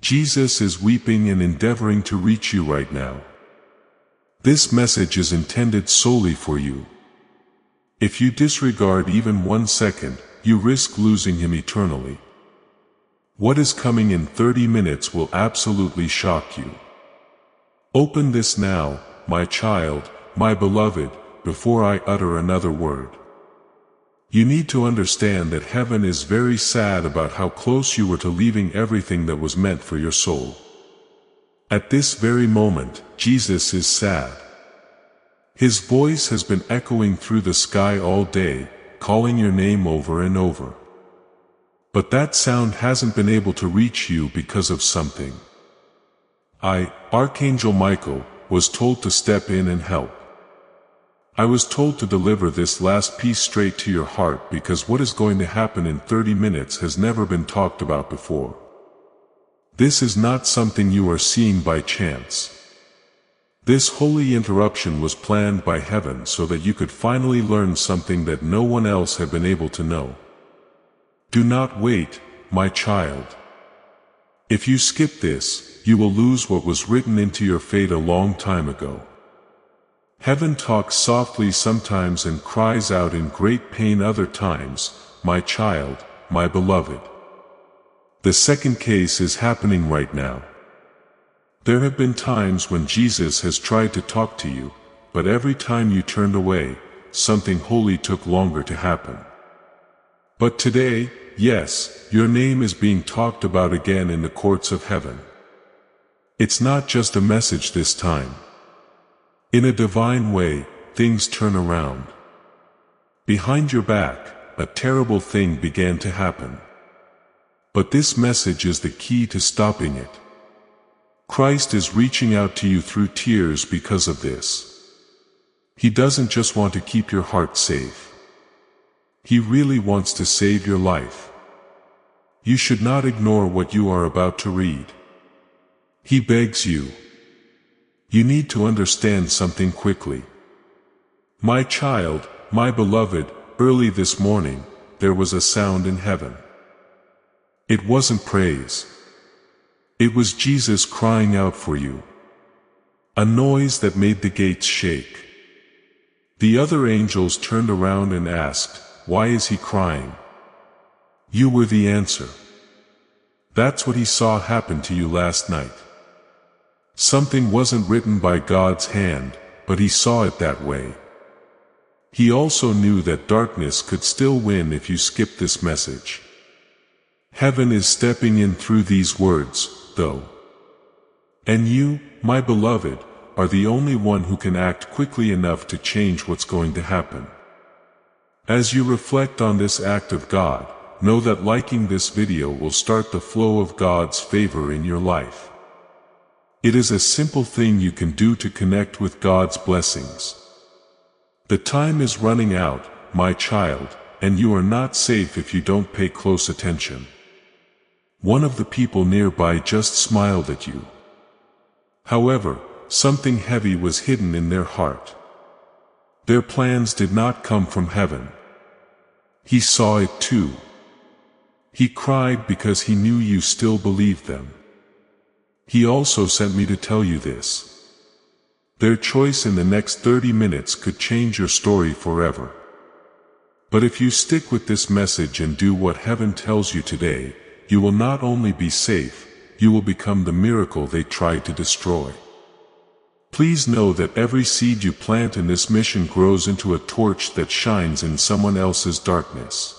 Jesus is weeping and endeavoring to reach you right now. This message is intended solely for you. If you disregard even 1 second, you risk losing him eternally. What is coming in 30 minutes will absolutely shock you. Open this now, my child, my beloved, before I utter another word. You need to understand that heaven is very sad about how close you were to leaving everything that was meant for your soul. At this very moment, Jesus is sad. His voice has been echoing through the sky all day, calling your name over and over. But that sound hasn't been able to reach you because of something. I, Archangel Michael, was told to step in and help. I was told to deliver this last piece straight to your heart because what is going to happen in 30 minutes has never been talked about before. This is not something you are seeing by chance. This holy interruption was planned by heaven so that you could finally learn something that no one else had been able to know. Do not wait, my child. If you skip this, you will lose what was written into your fate a long time ago. Heaven talks softly sometimes and cries out in great pain other times, my child, my beloved. The second case is happening right now. There have been times when Jesus has tried to talk to you, but every time you turned away, something holy took longer to happen. But today, yes, your name is being talked about again in the courts of heaven. It's not just a message this time. In a divine way, things turn around. Behind your back, a terrible thing began to happen. But this message is the key to stopping it. Christ is reaching out to you through tears because of this. He doesn't just want to keep your heart safe. He really wants to save your life. You should not ignore what you are about to read. He begs you. You need to understand something quickly. My child, my beloved, early this morning, there was a sound in heaven. It wasn't praise. It was Jesus crying out for you. A noise that made the gates shake. The other angels turned around and asked, "Why is he crying?" You were the answer. That's what he saw happen to you last night. Something wasn't written by God's hand, but he saw it that way. He also knew that darkness could still win if you skip this message. Heaven is stepping in through these words, though. And you, my beloved, are the only one who can act quickly enough to change what's going to happen. As you reflect on this act of God, know that liking this video will start the flow of God's favor in your life. It is a simple thing you can do to connect with God's blessings. The time is running out, my child, and you are not safe if you don't pay close attention. One of the people nearby just smiled at you. However, something heavy was hidden in their heart. Their plans did not come from heaven. He saw it too. He cried because he knew you still believed them. He also sent me to tell you this. Their choice in the next 30 minutes could change your story forever. But if you stick with this message and do what heaven tells you today, you will not only be safe, you will become the miracle they tried to destroy. Please know that every seed you plant in this mission grows into a torch that shines in someone else's darkness.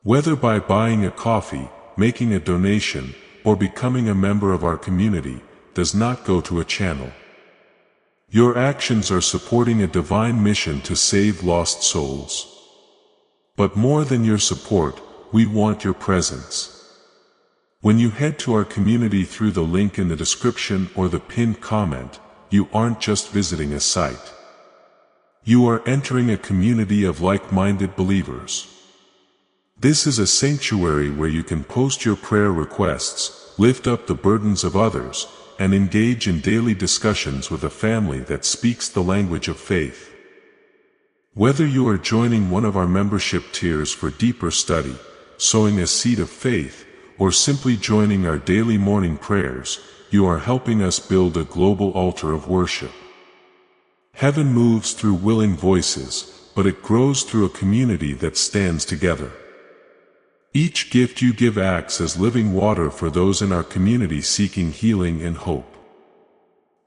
Whether by buying a coffee, making a donation, or becoming a member of our community, does not go to a channel. Your actions are supporting a divine mission to save lost souls. But more than your support, we want your presence. When you head to our community through the link in the description or the pinned comment, you aren't just visiting a site. You are entering a community of like-minded believers. This is a sanctuary where you can post your prayer requests, lift up the burdens of others, and engage in daily discussions with a family that speaks the language of faith. Whether you are joining one of our membership tiers for deeper study, sowing a seed of faith, or simply joining our daily morning prayers, you are helping us build a global altar of worship. Heaven moves through willing voices, but it grows through a community that stands together. Each gift you give acts as living water for those in our community seeking healing and hope.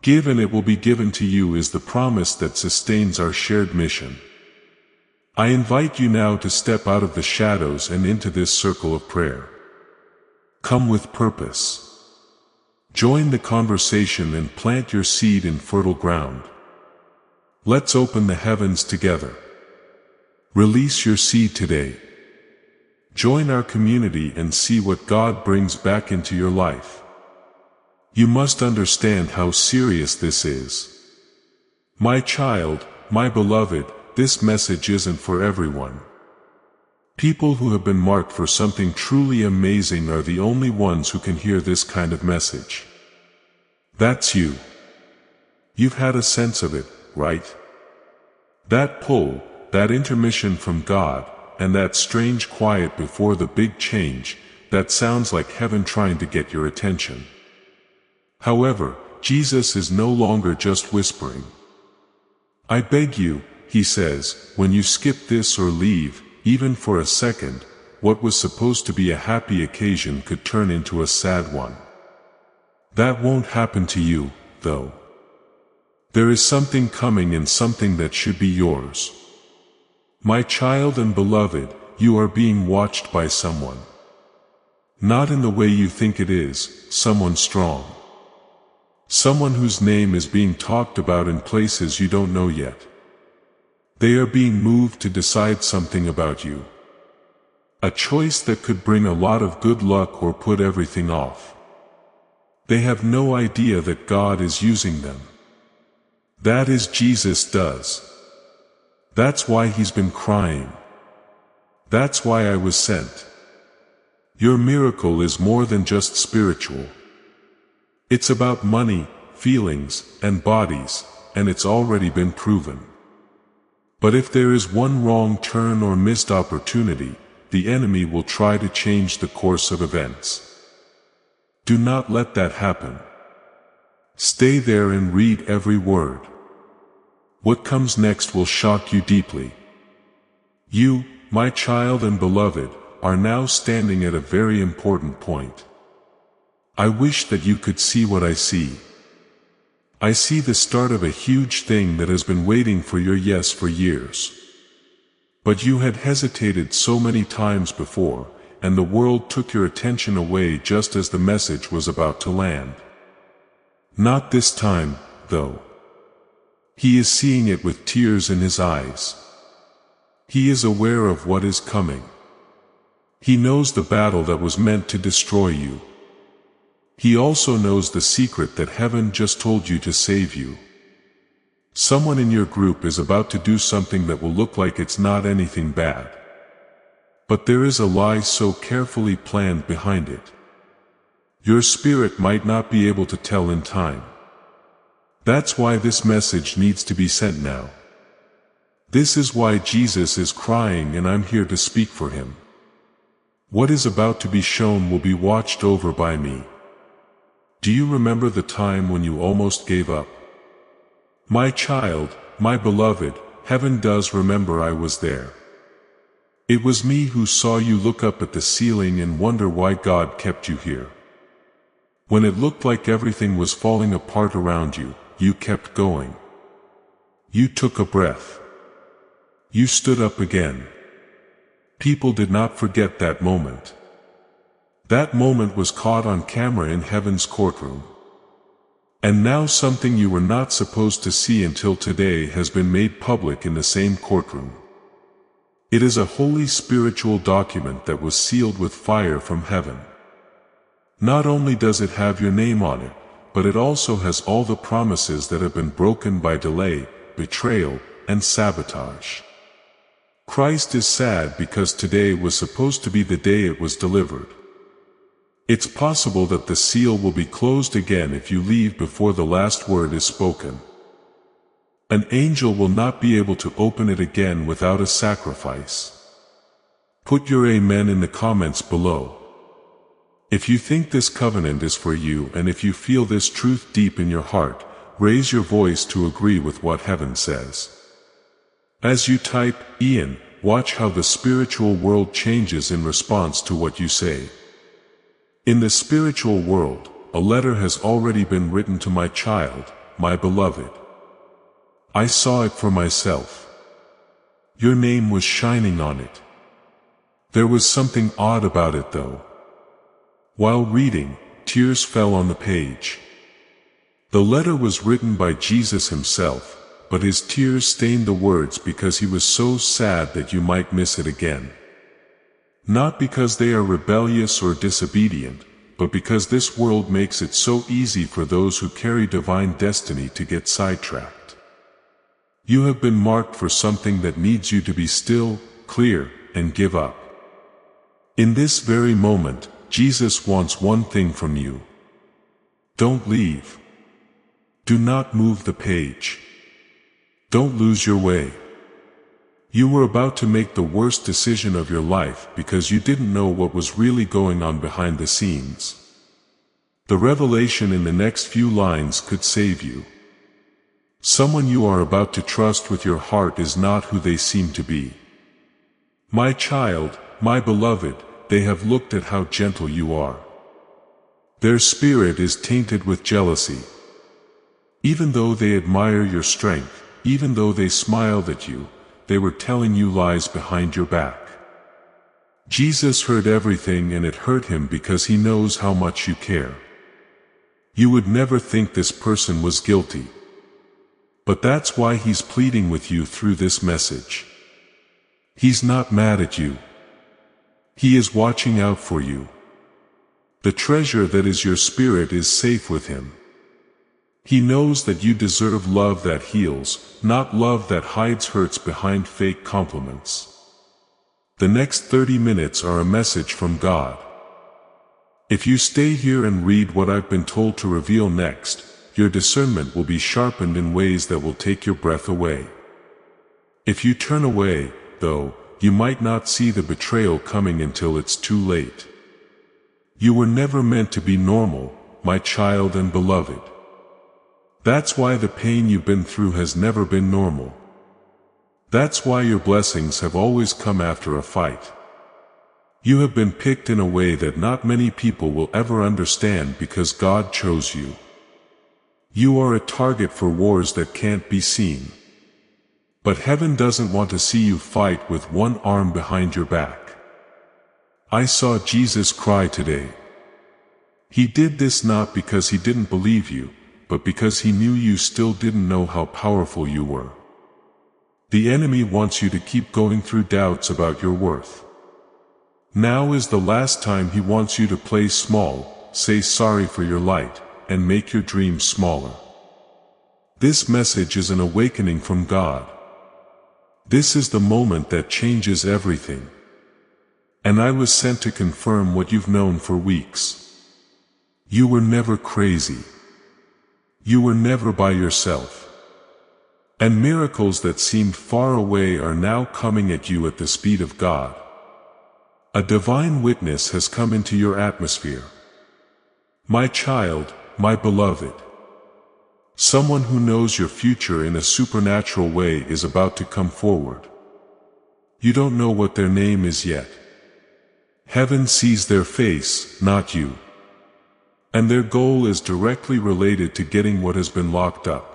Give and it will be given to you is the promise that sustains our shared mission. I invite you now to step out of the shadows and into this circle of prayer. Come with purpose. Join the conversation and plant your seed in fertile ground. Let's open the heavens together. Release your seed today. Join our community and see what God brings back into your life. You must understand how serious this is. My child, my beloved, this message isn't for everyone. People who have been marked for something truly amazing are the only ones who can hear this kind of message. That's you. You've had a sense of it, right? That pull, that intermission from God, and that strange quiet before the big change, that sounds like heaven trying to get your attention. However, Jesus is no longer just whispering. I beg you, he says, when you skip this or leave, even for a second, what was supposed to be a happy occasion could turn into a sad one. That won't happen to you, though. There is something coming and something that should be yours. My child and beloved, you are being watched by someone. Not in the way you think it is, someone strong. Someone whose name is being talked about in places you don't know yet. They are being moved to decide something about you. A choice that could bring a lot of good luck or put everything off. They have no idea that God is using them. That is Jesus does. That's why he's been crying. That's why I was sent. Your miracle is more than just spiritual. It's about money, feelings, and bodies, and it's already been proven. But if there is one wrong turn or missed opportunity, the enemy will try to change the course of events. Do not let that happen. Stay there and read every word. What comes next will shock you deeply. You, my child and beloved, are now standing at a very important point. I wish that you could see what I see. I see the start of a huge thing that has been waiting for your yes for years. But you had hesitated so many times before, and the world took your attention away just as the message was about to land. Not this time, though. He is seeing it with tears in his eyes. He is aware of what is coming. He knows the battle that was meant to destroy you. He also knows the secret that heaven just told you to save you. Someone in your group is about to do something that will look like it's not anything bad. But there is a lie so carefully planned behind it. Your spirit might not be able to tell in time. That's why this message needs to be sent now. This is why Jesus is crying and I'm here to speak for him. What is about to be shown will be watched over by me. Do you remember the time when you almost gave up? My child, my beloved, heaven does remember I was there. It was me who saw you look up at the ceiling and wonder why God kept you here. When it looked like everything was falling apart around you, you kept going. You took a breath. You stood up again. People did not forget that moment. That moment was caught on camera in heaven's courtroom. And now something you were not supposed to see until today has been made public in the same courtroom. It is a holy spiritual document that was sealed with fire from heaven. Not only does it have your name on it, but it also has all the promises that have been broken by delay, betrayal, and sabotage. Christ is sad because today was supposed to be the day it was delivered. It's possible that the seal will be closed again if you leave before the last word is spoken. An angel will not be able to open it again without a sacrifice. Put your amen in the comments below. If you think this covenant is for you, and if you feel this truth deep in your heart, raise your voice to agree with what heaven says. As you type, Ian, watch how the spiritual world changes in response to what you say. In the spiritual world, a letter has already been written to my child, my beloved. I saw it for myself. Your name was shining on it. There was something odd about it though. While reading, tears fell on the page. The letter was written by Jesus himself, but his tears stained the words because he was so sad that you might miss it again. Not because they are rebellious or disobedient, but because this world makes it so easy for those who carry divine destiny to get sidetracked. You have been marked for something that needs you to be still, clear, and give up. In this very moment, Jesus wants one thing from you. Don't leave. Do not move the page. Don't lose your way. You were about to make the worst decision of your life because you didn't know what was really going on behind the scenes. The revelation in the next few lines could save you. Someone you are about to trust with your heart is not who they seem to be. My child, my beloved, they have looked at how gentle you are. Their spirit is tainted with jealousy. Even though they admire your strength, even though they smiled at you, they were telling you lies behind your back. Jesus heard everything and it hurt him because he knows how much you care. You would never think this person was guilty. But that's why he's pleading with you through this message. He's not mad at you. He is watching out for you. The treasure that is your spirit is safe with him. He knows that you deserve love that heals, not love that hides hurts behind fake compliments. The next 30 minutes are a message from God. If you stay here and read what I've been told to reveal next, your discernment will be sharpened in ways that will take your breath away. If you turn away, though, you might not see the betrayal coming until it's too late. You were never meant to be normal, my child and beloved. That's why the pain you've been through has never been normal. That's why your blessings have always come after a fight. You have been picked in a way that not many people will ever understand because God chose you. You are a target for wars that can't be seen. But heaven doesn't want to see you fight with one arm behind your back. I saw Jesus cry today. He did this not because he didn't believe you, but because he knew you still didn't know how powerful you were. The enemy wants you to keep going through doubts about your worth. Now is the last time he wants you to play small, say sorry for your light, and make your dreams smaller. This message is an awakening from God. This is the moment that changes everything. And I was sent to confirm what you've known for weeks. You were never crazy. You were never by yourself. And miracles that seemed far away are now coming at you at the speed of God. A divine witness has come into your atmosphere. My child, my beloved. Someone who knows your future in a supernatural way is about to come forward. You don't know what their name is yet. Heaven sees their face, not you. And their goal is directly related to getting what has been locked up.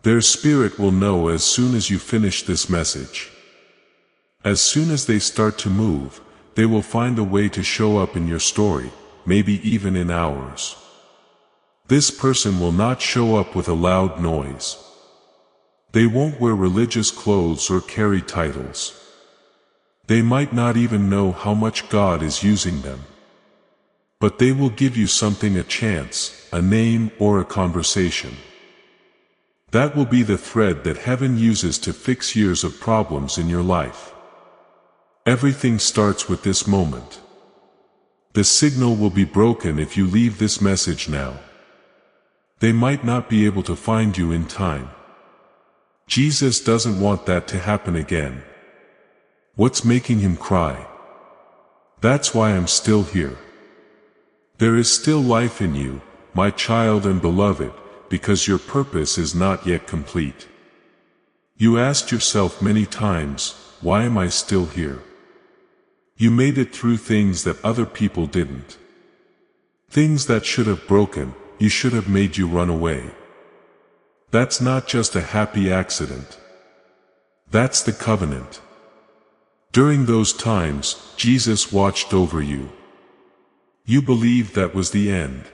Their spirit will know as soon as you finish this message. As soon as they start to move, they will find a way to show up in your story, maybe even in ours. This person will not show up with a loud noise. They won't wear religious clothes or carry titles. They might not even know how much God is using them. But they will give you something, a chance, a name, or a conversation. That will be the thread that heaven uses to fix years of problems in your life. Everything starts with this moment. The signal will be broken if you leave this message now. They might not be able to find you in time. Jesus doesn't want that to happen again. What's making him cry? That's why I'm still here. There is still life in you, my child and beloved, because your purpose is not yet complete. You asked yourself many times, why am I still here? You made it through things that other people didn't. Things that should have broken, you should have made you run away. That's not just a happy accident. That's the covenant. During those times, Jesus watched over you. You believed that was the end.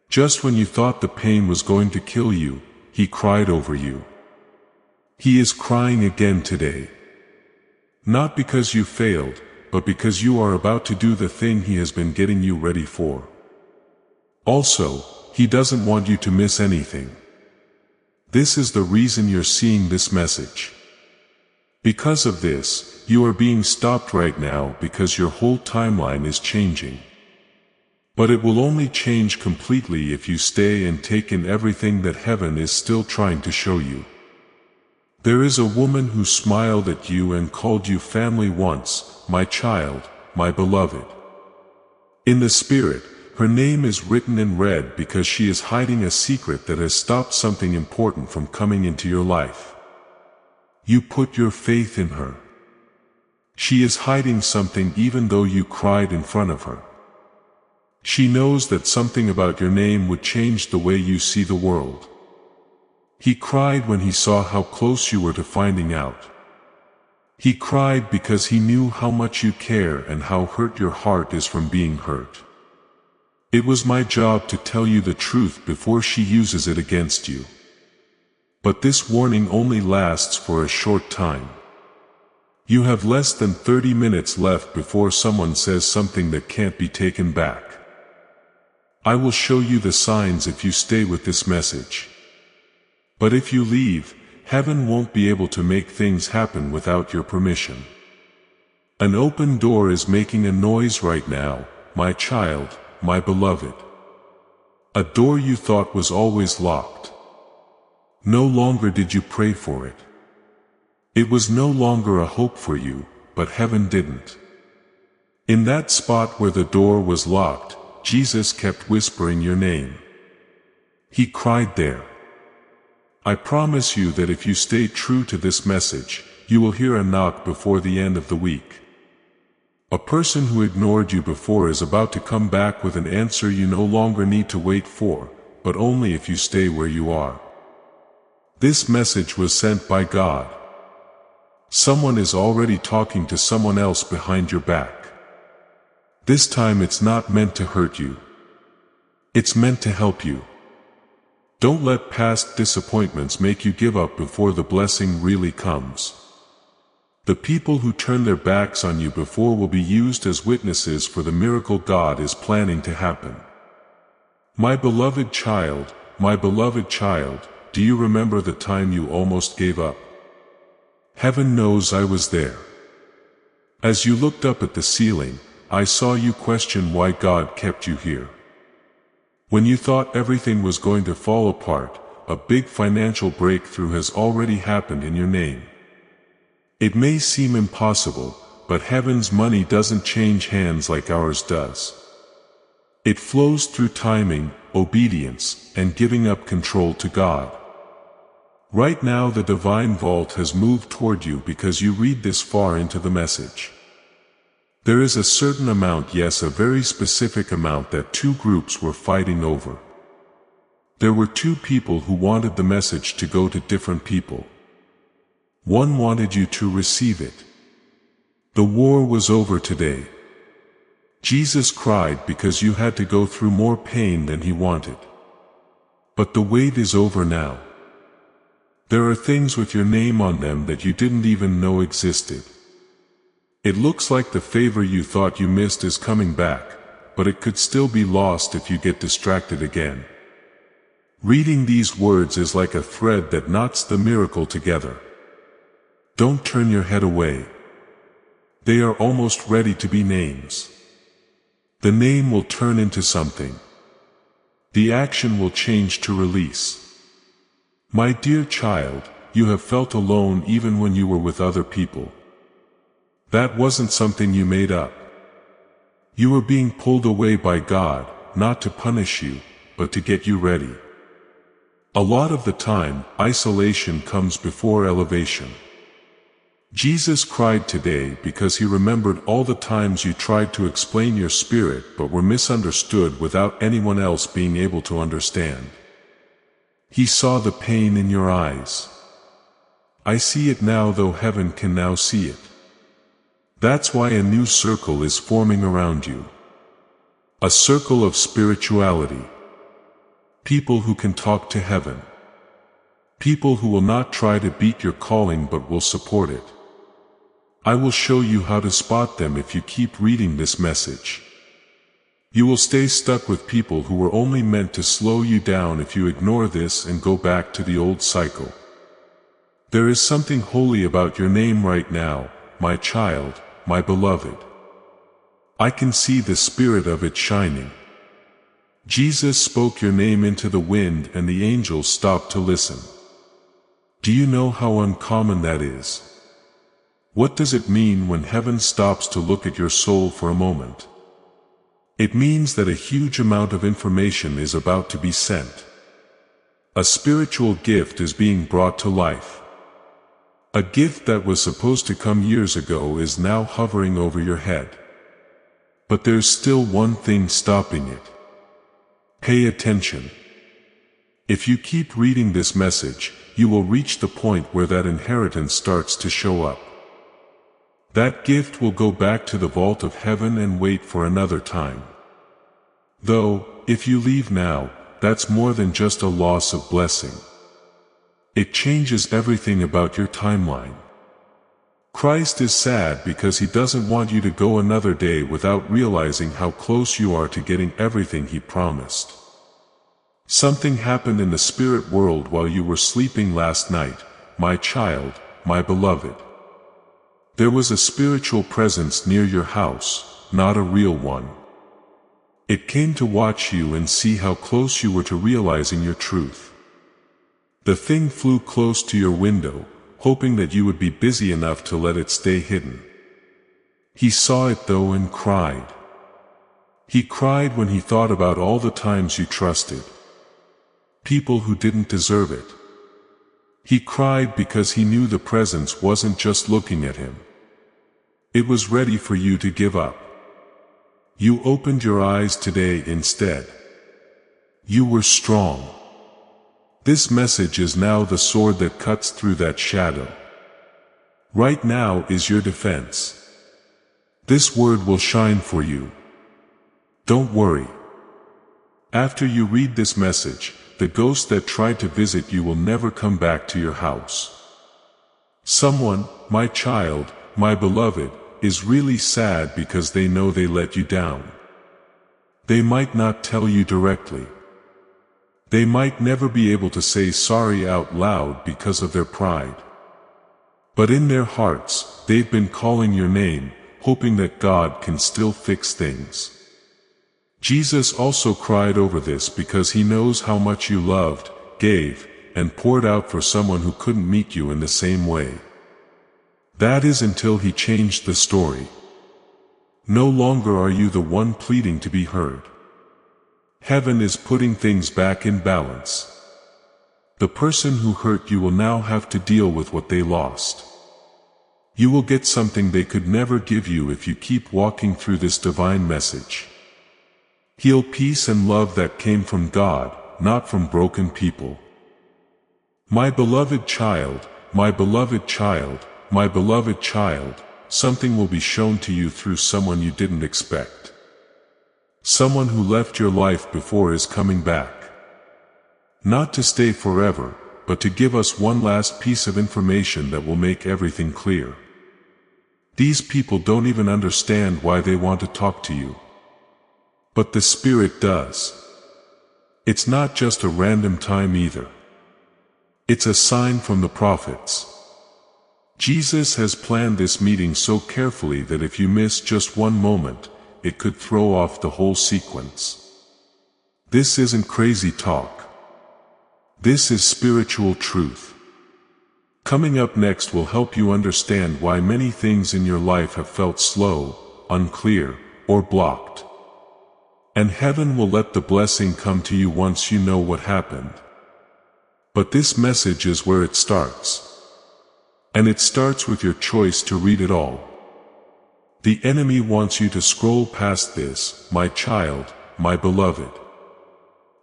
Just when you thought the pain was going to kill you, He cried over you. He is crying again today. Not because you failed, but because you are about to do the thing He has been getting you ready for. Also, He doesn't want you to miss anything. This is the reason you're seeing this message. Because of this, you are being stopped right now because your whole timeline is changing. But it will only change completely if you stay and take in everything that heaven is still trying to show you. There is a woman who smiled at you and called you family once, my child, my beloved. In the Spirit, her name is written in red because she is hiding a secret that has stopped something important from coming into your life. You put your faith in her. She is hiding something even though you cried in front of her. She knows that something about your name would change the way you see the world. He cried when he saw how close you were to finding out. He cried because he knew how much you care and how hurt your heart is from being hurt. It was my job to tell you the truth before she uses it against you. But this warning only lasts for a short time. You have less than 30 minutes left before someone says something that can't be taken back. I will show you the signs if you stay with this message. But if you leave, heaven won't be able to make things happen without your permission. An open door is making a noise right now, my child, my beloved. A door you thought was always locked. No longer did you pray for it. It was no longer a hope for you, but heaven didn't. In that spot where the door was locked, Jesus kept whispering your name. He cried there. I promise you that if you stay true to this message, you will hear a knock before the end of the week. A person who ignored you before is about to come back with an answer you no longer need to wait for, but only if you stay where you are. This message was sent by God. Someone is already talking to someone else behind your back. This time it's not meant to hurt you. It's meant to help you. Don't let past disappointments make you give up before the blessing really comes. The people who turn their backs on you before will be used as witnesses for the miracle God is planning to happen. My beloved child, do you remember the time you almost gave up? Heaven knows I was there. As you looked up at the ceiling, I saw you question why God kept you here. When you thought everything was going to fall apart, a big financial breakthrough has already happened in your name. It may seem impossible, but heaven's money doesn't change hands like ours does. It flows through timing, obedience, and giving up control to God. Right now the divine vault has moved toward you because you read this far into the message. There is a certain amount, yes, a very specific amount that two groups were fighting over. There were two people who wanted the message to go to different people. One wanted you to receive it. The war was over today. Jesus cried because you had to go through more pain than he wanted. But the wait is over now. There are things with your name on them that you didn't even know existed. It looks like the favor you thought you missed is coming back, but it could still be lost if you get distracted again. Reading these words is like a thread that knots the miracle together. Don't turn your head away. They are almost ready to be names. The name will turn into something. The action will change to release. My dear child, you have felt alone even when you were with other people. That wasn't something you made up. You are being pulled away by God, not to punish you, but to get you ready. A lot of the time, isolation comes before elevation. Jesus cried today because he remembered all the times you tried to explain your spirit but were misunderstood without anyone else being able to understand. He saw the pain in your eyes. I see it now, though heaven can now see it. That's why a new circle is forming around you. A circle of spirituality. People who can talk to heaven. People who will not try to beat your calling but will support it. I will show you how to spot them if you keep reading this message. You will stay stuck with people who were only meant to slow you down if you ignore this and go back to the old cycle. There is something holy about your name right now, my child, my beloved. I can see the spirit of it shining. Jesus spoke your name into the wind and the angels stopped to listen. Do you know how uncommon that is? What does it mean when heaven stops to look at your soul for a moment? It means that a huge amount of information is about to be sent. A spiritual gift is being brought to life. A gift that was supposed to come years ago is now hovering over your head. But there's still one thing stopping it. Pay attention. If you keep reading this message, you will reach the point where that inheritance starts to show up. That gift will go back to the vault of heaven and wait for another time. Though, if you leave now, that's more than just a loss of blessing. It changes everything about your timeline. Christ is sad because he doesn't want you to go another day without realizing how close you are to getting everything he promised. Something happened in the spirit world while you were sleeping last night, my child, my beloved. There was a spiritual presence near your house, not a real one. It came to watch you and see how close you were to realizing your truth. The thing flew close to your window, hoping that you would be busy enough to let it stay hidden. He saw it though and cried. He cried when he thought about all the times you trusted. People who didn't deserve it. He cried because he knew the presence wasn't just looking at him. It was ready for you to give up. You opened your eyes today instead. You were strong. This message is now the sword that cuts through that shadow. Right now is your defense. This word will shine for you. Don't worry. After you read this message, the ghost that tried to visit you will never come back to your house. Someone, my child, my beloved, is really sad because they know they let you down. They might not tell you directly. They might never be able to say sorry out loud because of their pride. But in their hearts, they've been calling your name, hoping that God can still fix things. Jesus also cried over this because he knows how much you loved, gave, and poured out for someone who couldn't meet you in the same way. That is until he changed the story. No longer are you the one pleading to be heard. Heaven is putting things back in balance. The person who hurt you will now have to deal with what they lost. You will get something they could never give you if you keep walking through this divine message. Heal peace and love that came from God, not from broken people. My beloved child, my beloved child, my beloved child, something will be shown to you through someone you didn't expect. Someone who left your life before is coming back. Not to stay forever, but to give us one last piece of information that will make everything clear. These people don't even understand why they want to talk to you. But the Spirit does. It's not just a random time either. It's a sign from the prophets. Jesus has planned this meeting so carefully that if you miss just one moment, it could throw off the whole sequence. This isn't crazy talk. This is spiritual truth. Coming up next will help you understand why many things in your life have felt slow, unclear, or blocked. And heaven will let the blessing come to you once you know what happened. But this message is where it starts. And it starts with your choice to read it all. The enemy wants you to scroll past this, my child, my beloved.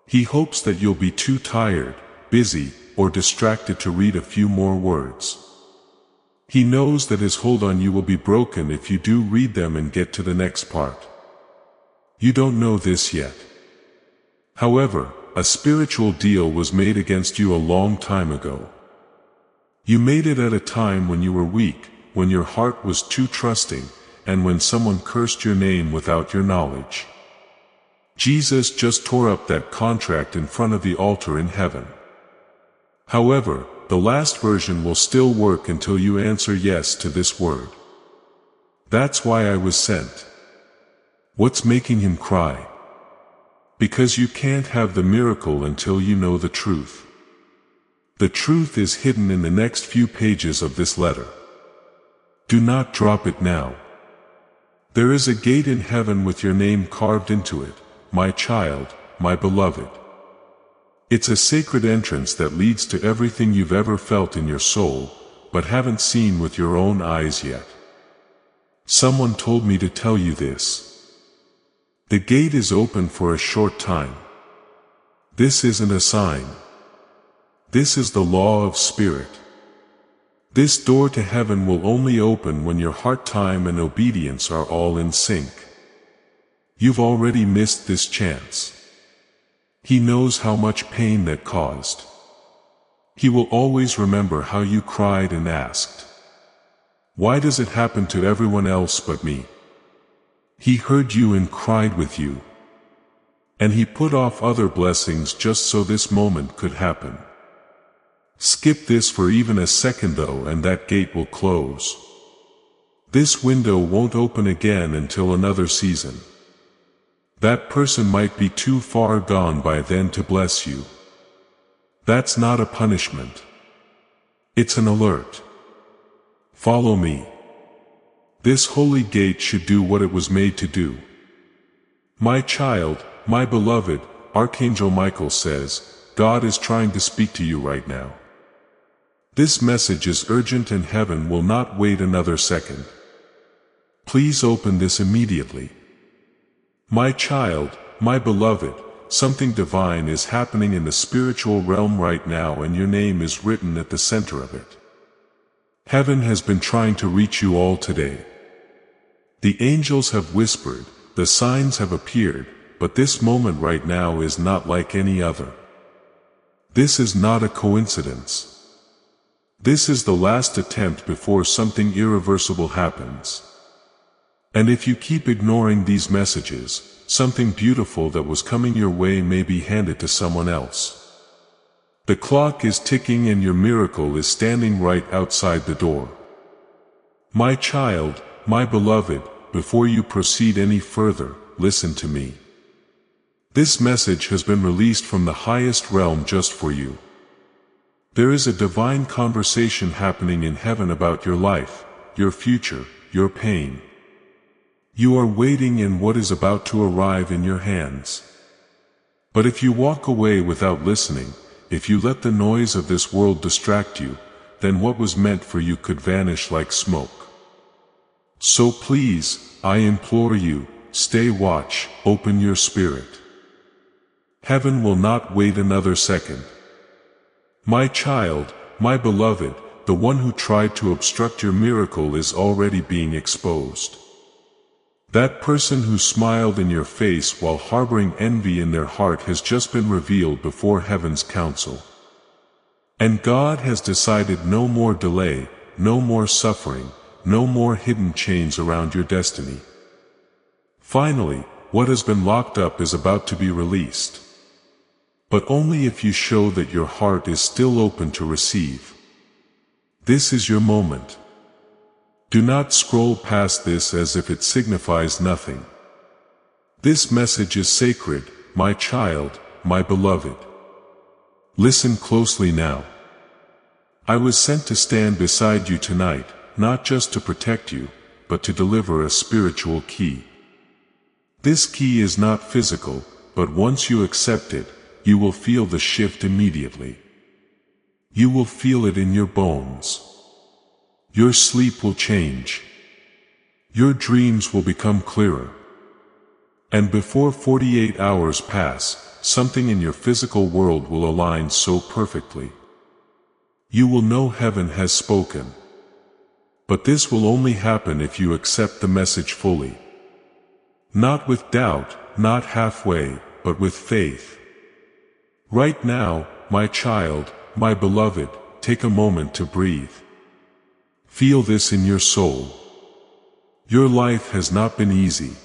He hopes that you'll be too tired, busy, or distracted to read a few more words. He knows that his hold on you will be broken if you do read them and get to the next part. You don't know this yet. However, a spiritual deal was made against you a long time ago. You made it at a time when you were weak, when your heart was too trusting, and when someone cursed your name without your knowledge. Jesus just tore up that contract in front of the altar in heaven. However, the last version will still work until you answer yes to this word. That's why I was sent. What's making him cry? Because you can't have the miracle until you know the truth. The truth is hidden in the next few pages of this letter. Do not drop it now. There is a gate in heaven with your name carved into it, my child, my beloved. It's a sacred entrance that leads to everything you've ever felt in your soul, but haven't seen with your own eyes yet. Someone told me to tell you this. The gate is open for a short time. This isn't a sign. This is the law of spirit. This door to heaven will only open when your heart time and obedience are all in sync. You've already missed this chance. He knows how much pain that caused. He will always remember how you cried and asked, "Why does it happen to everyone else but me?" He heard you and cried with you. And he put off other blessings just so this moment could happen. Skip this for even a second though and that gate will close. This window won't open again until another season. That person might be too far gone by then to bless you. That's not a punishment. It's an alert. Follow me. This holy gate should do what it was made to do. My child, my beloved, Archangel Michael says, God is trying to speak to you right now. This message is urgent and heaven will not wait another second. Please open this immediately. My child, my beloved, something divine is happening in the spiritual realm right now and your name is written at the center of it. Heaven has been trying to reach you all today. The angels have whispered, the signs have appeared, but this moment right now is not like any other. This is not a coincidence. This is the last attempt before something irreversible happens. And if you keep ignoring these messages, something beautiful that was coming your way may be handed to someone else. The clock is ticking and your miracle is standing right outside the door. My child, my beloved, before you proceed any further, listen to me. This message has been released from the highest realm just for you. There is a divine conversation happening in heaven about your life, your future, your pain. You are waiting in what is about to arrive in your hands. But if you walk away without listening, if you let the noise of this world distract you, then what was meant for you could vanish like smoke. So please, I implore you, stay watch, open your spirit. Heaven will not wait another second. My child, my beloved, the one who tried to obstruct your miracle is already being exposed. That person who smiled in your face while harboring envy in their heart has just been revealed before heaven's council. And God has decided no more delay, no more suffering, no more hidden chains around your destiny. Finally, what has been locked up is about to be released. But only if you show that your heart is still open to receive. This is your moment. Do not scroll past this as if it signifies nothing. This message is sacred, my child, my beloved. Listen closely now. I was sent to stand beside you tonight, not just to protect you, but to deliver a spiritual key. This key is not physical, but once you accept it, you will feel the shift immediately. You will feel it in your bones. Your sleep will change. Your dreams will become clearer. And before 48 hours pass, something in your physical world will align so perfectly. You will know heaven has spoken. But this will only happen if you accept the message fully. Not with doubt, not halfway, but with faith. Right now, my child, my beloved, take a moment to breathe. Feel this in your soul. Your life has not been easy.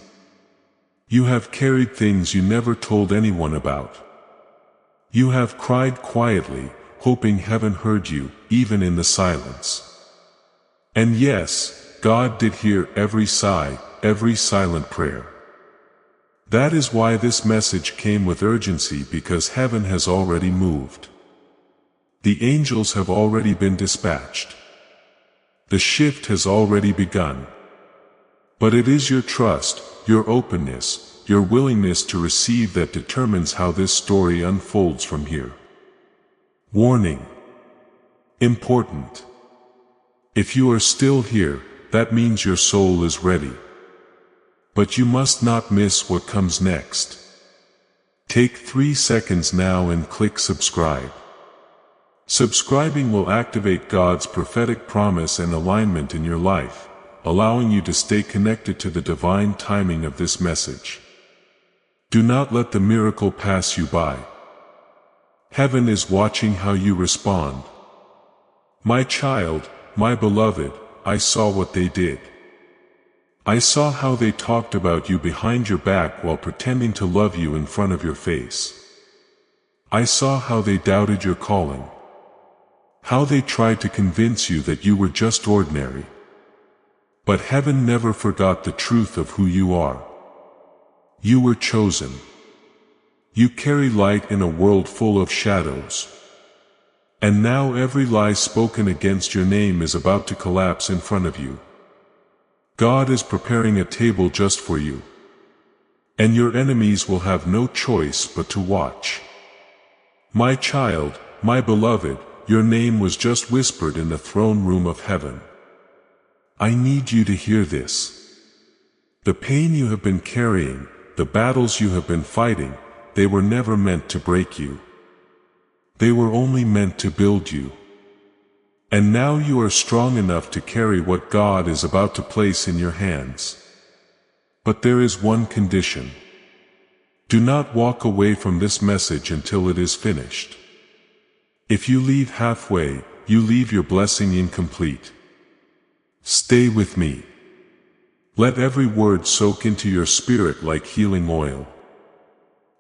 You have carried things you never told anyone about. You have cried quietly, hoping heaven heard you, even in the silence. And yes, God did hear every sigh, every silent prayer. That is why this message came with urgency, because heaven has already moved. The angels have already been dispatched. The shift has already begun. But it is your trust, your openness, your willingness to receive that determines how this story unfolds from here. Warning. Important. If you are still here, that means your soul is ready. But you must not miss what comes next. Take 3 seconds now and click subscribe. Subscribing will activate God's prophetic promise and alignment in your life, allowing you to stay connected to the divine timing of this message. Do not let the miracle pass you by. Heaven is watching how you respond. My child, my beloved, I saw what they did. I saw how they talked about you behind your back while pretending to love you in front of your face. I saw how they doubted your calling. How they tried to convince you that you were just ordinary. But heaven never forgot the truth of who you are. You were chosen. You carry light in a world full of shadows. And now every lie spoken against your name is about to collapse in front of you. God is preparing a table just for you. And your enemies will have no choice but to watch. My child, my beloved, your name was just whispered in the throne room of heaven. I need you to hear this. The pain you have been carrying, the battles you have been fighting, they were never meant to break you. They were only meant to build you. And now you are strong enough to carry what God is about to place in your hands. But there is one condition. Do not walk away from this message until it is finished. If you leave halfway, you leave your blessing incomplete. Stay with me. Let every word soak into your spirit like healing oil.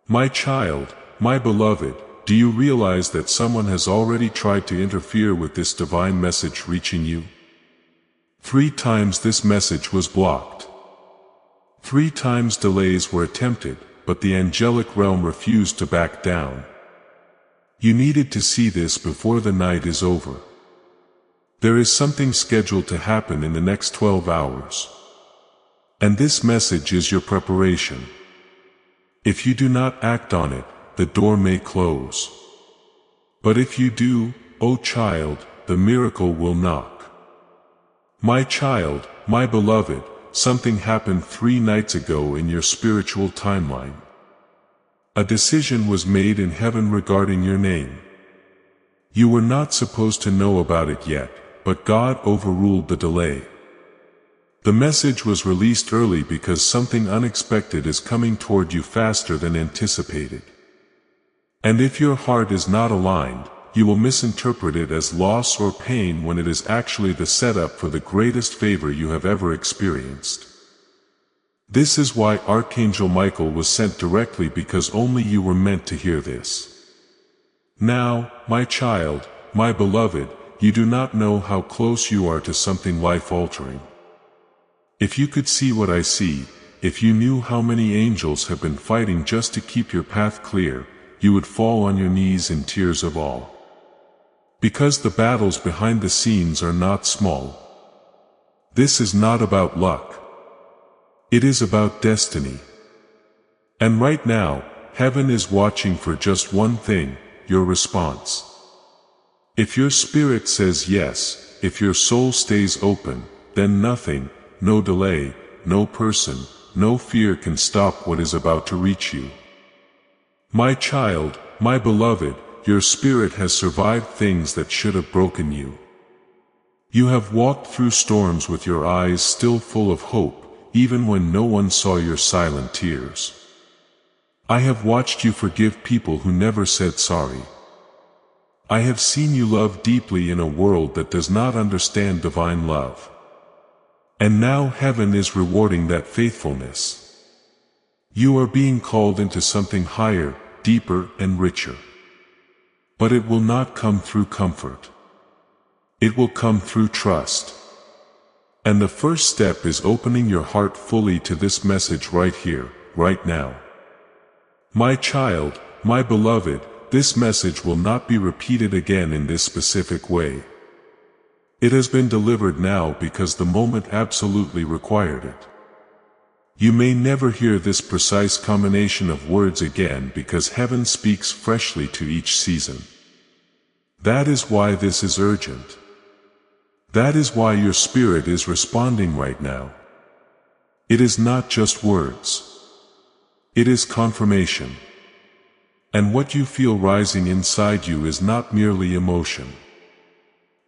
My child, my beloved, do you realize that someone has already tried to interfere with this divine message reaching you? 3 times this message was blocked. 3 times delays were attempted, but the angelic realm refused to back down. You needed to see this before the night is over. There is something scheduled to happen in the next 12 hours. And this message is your preparation. If you do not act on it, the door may close. But if you do, O child, the miracle will knock. My child, my beloved, something happened 3 nights ago in your spiritual timeline. A decision was made in heaven regarding your name. You were not supposed to know about it yet, but God overruled the delay. The message was released early because something unexpected is coming toward you faster than anticipated. And if your heart is not aligned, you will misinterpret it as loss or pain when it is actually the setup for the greatest favor you have ever experienced. This is why Archangel Michael was sent directly, because only you were meant to hear this. Now, my child, my beloved, you do not know how close you are to something life-altering. If you could see what I see, if you knew how many angels have been fighting just to keep your path clear, you would fall on your knees in tears of awe. Because the battles behind the scenes are not small. This is not about luck. It is about destiny. And right now, heaven is watching for just one thing, your response. If your spirit says yes, if your soul stays open, then nothing, no delay, no person, no fear can stop what is about to reach you. My child, my beloved, your spirit has survived things that should have broken you. You have walked through storms with your eyes still full of hope, even when no one saw your silent tears. I have watched you forgive people who never said sorry. I have seen you love deeply in a world that does not understand divine love. And now heaven is rewarding that faithfulness. You are being called into something higher, deeper, and richer. But it will not come through comfort. It will come through trust. And the first step is opening your heart fully to this message right here, right now. My child, my beloved, this message will not be repeated again in this specific way. It has been delivered now because the moment absolutely required it. You may never hear this precise combination of words again because heaven speaks freshly to each season. That is why this is urgent. That is why your spirit is responding right now. It is not just words. It is confirmation. And what you feel rising inside you is not merely emotion.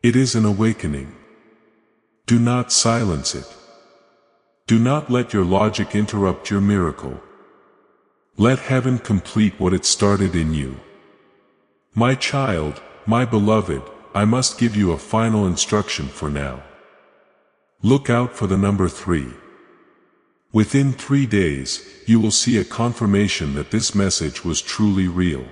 It is an awakening. Do not silence it. Do not let your logic interrupt your miracle. Let heaven complete what it started in you. My child, my beloved, I must give you a final instruction for now. Look out for the number 3. Within 3 days, you will see a confirmation that this message was truly real.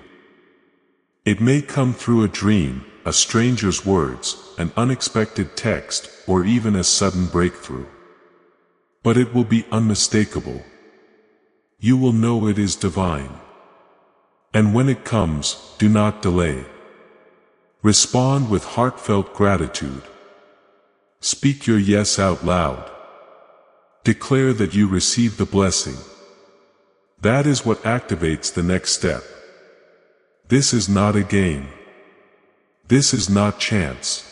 It may come through a dream, a stranger's words, an unexpected text, or even a sudden breakthrough. But it will be unmistakable. You will know it is divine. And when it comes, do not delay. Respond with heartfelt gratitude. Speak your yes out loud. Declare that you received the blessing. That is what activates the next step. This is not a game. This is not chance.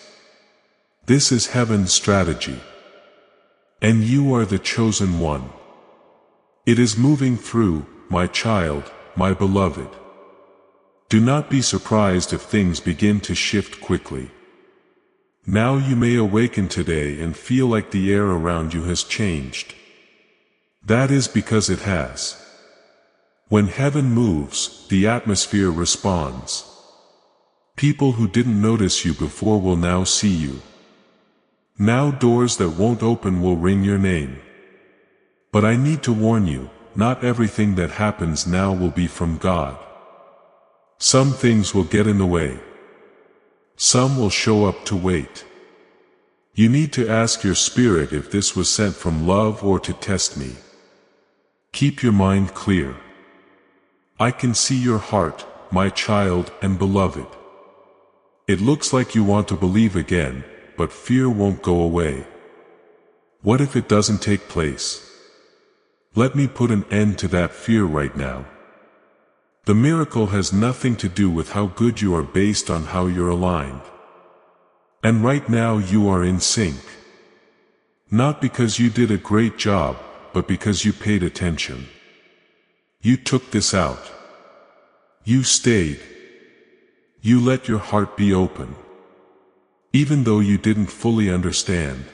This is heaven's strategy. And you are the chosen one. It is moving through, my child, my beloved. Do not be surprised if things begin to shift quickly. Now you may awaken today and feel like the air around you has changed. That is because it has. When heaven moves, the atmosphere responds. People who didn't notice you before will now see you. Now doors that won't open will ring your name. But I need to warn you, not everything that happens now will be from God. Some things will get in the way. Some will show up to wait. You need to ask your spirit if this was sent from love or to test me. Keep your mind clear. I can see your heart, my child and beloved. It looks like you want to believe again, but fear won't go away. What if it doesn't take place? Let me put an end to that fear right now. The miracle has nothing to do with how good you are based on how you're aligned. And right now you are in sync. Not because you did a great job, but because you paid attention. You took this out. You stayed. You let your heart be open. Even though you didn't fully understand.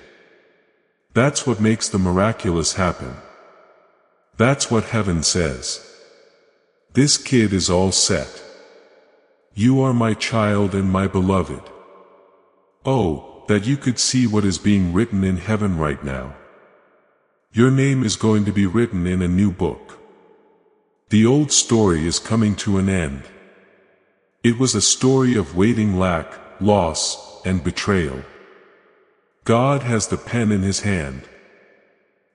That's what makes the miraculous happen. That's what heaven says. This kid is all set. You are my child and my beloved. Oh, that you could see what is being written in heaven right now. Your name is going to be written in a new book. The old story is coming to an end. It was a story of waiting, lack, loss, and betrayal. God has the pen in his hand.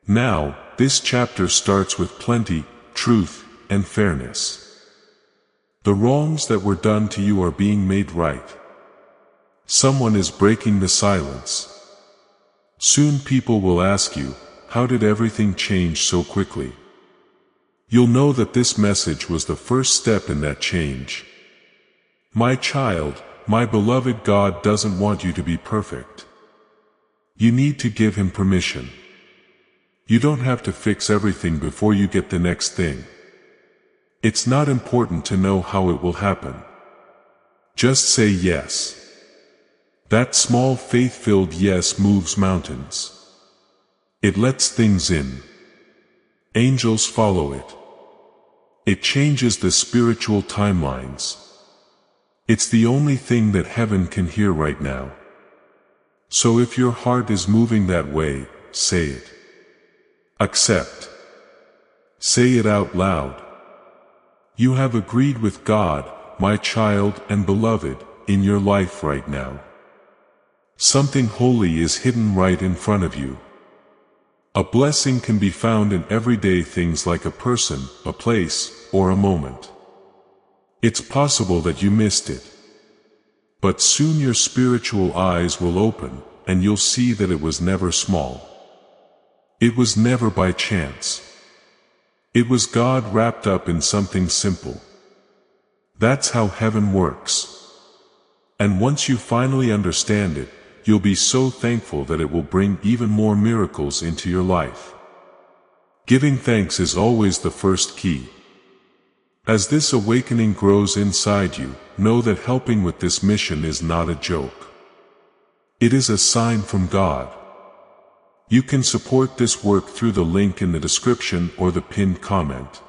Now, this chapter starts with plenty, truth, and fairness. The wrongs that were done to you are being made right. Someone is breaking the silence. Soon people will ask you, how did everything change so quickly? You'll know that this message was the first step in that change. My child, my beloved, God doesn't want you to be perfect. You need to give Him permission. You don't have to fix everything before you get the next thing. It's not important to know how it will happen. Just say yes. That small faith-filled yes moves mountains. It lets things in. Angels follow it. It changes the spiritual timelines. It's the only thing that heaven can hear right now. So if your heart is moving that way, say it. Accept. Say it out loud. You have agreed with God, my child and beloved, in your life right now. Something holy is hidden right in front of you. A blessing can be found in everyday things like a person, a place, or a moment. It's possible that you missed it. But soon your spiritual eyes will open, and you'll see that it was never small. It was never by chance. It was God wrapped up in something simple. That's how heaven works. And once you finally understand it, you'll be so thankful that it will bring even more miracles into your life. Giving thanks is always the first key. As this awakening grows inside you, know that helping with this mission is not a joke. It is a sign from God. You can support this work through the link in the description or the pinned comment.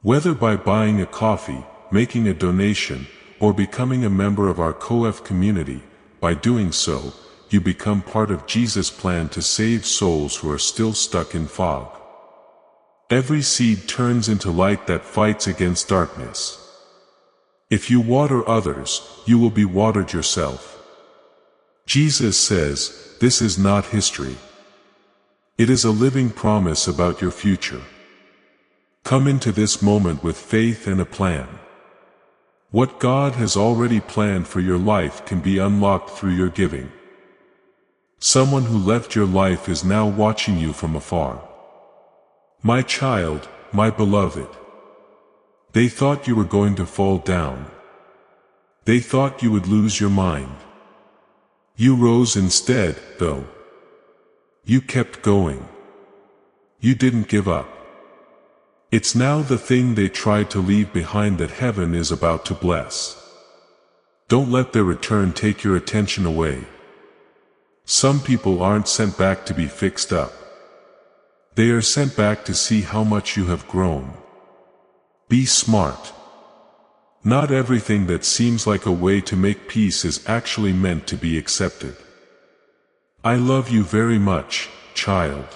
Whether by buying a coffee, making a donation, or becoming a member of our COF community, by doing so, you become part of Jesus' plan to save souls who are still stuck in fog. Every seed turns into light that fights against darkness. If you water others, you will be watered yourself. Jesus says, this is not history. It is a living promise about your future. Come into this moment with faith and a plan. What God has already planned for your life can be unlocked through your giving. Someone who left your life is now watching you from afar. My child, my beloved. They thought you were going to fall down. They thought you would lose your mind. You rose instead, though. You kept going. You didn't give up. It's now the thing they tried to leave behind that heaven is about to bless. Don't let their return take your attention away. Some people aren't sent back to be fixed up. They are sent back to see how much you have grown. Be smart. Not everything that seems like a way to make peace is actually meant to be accepted. I love you very much, child.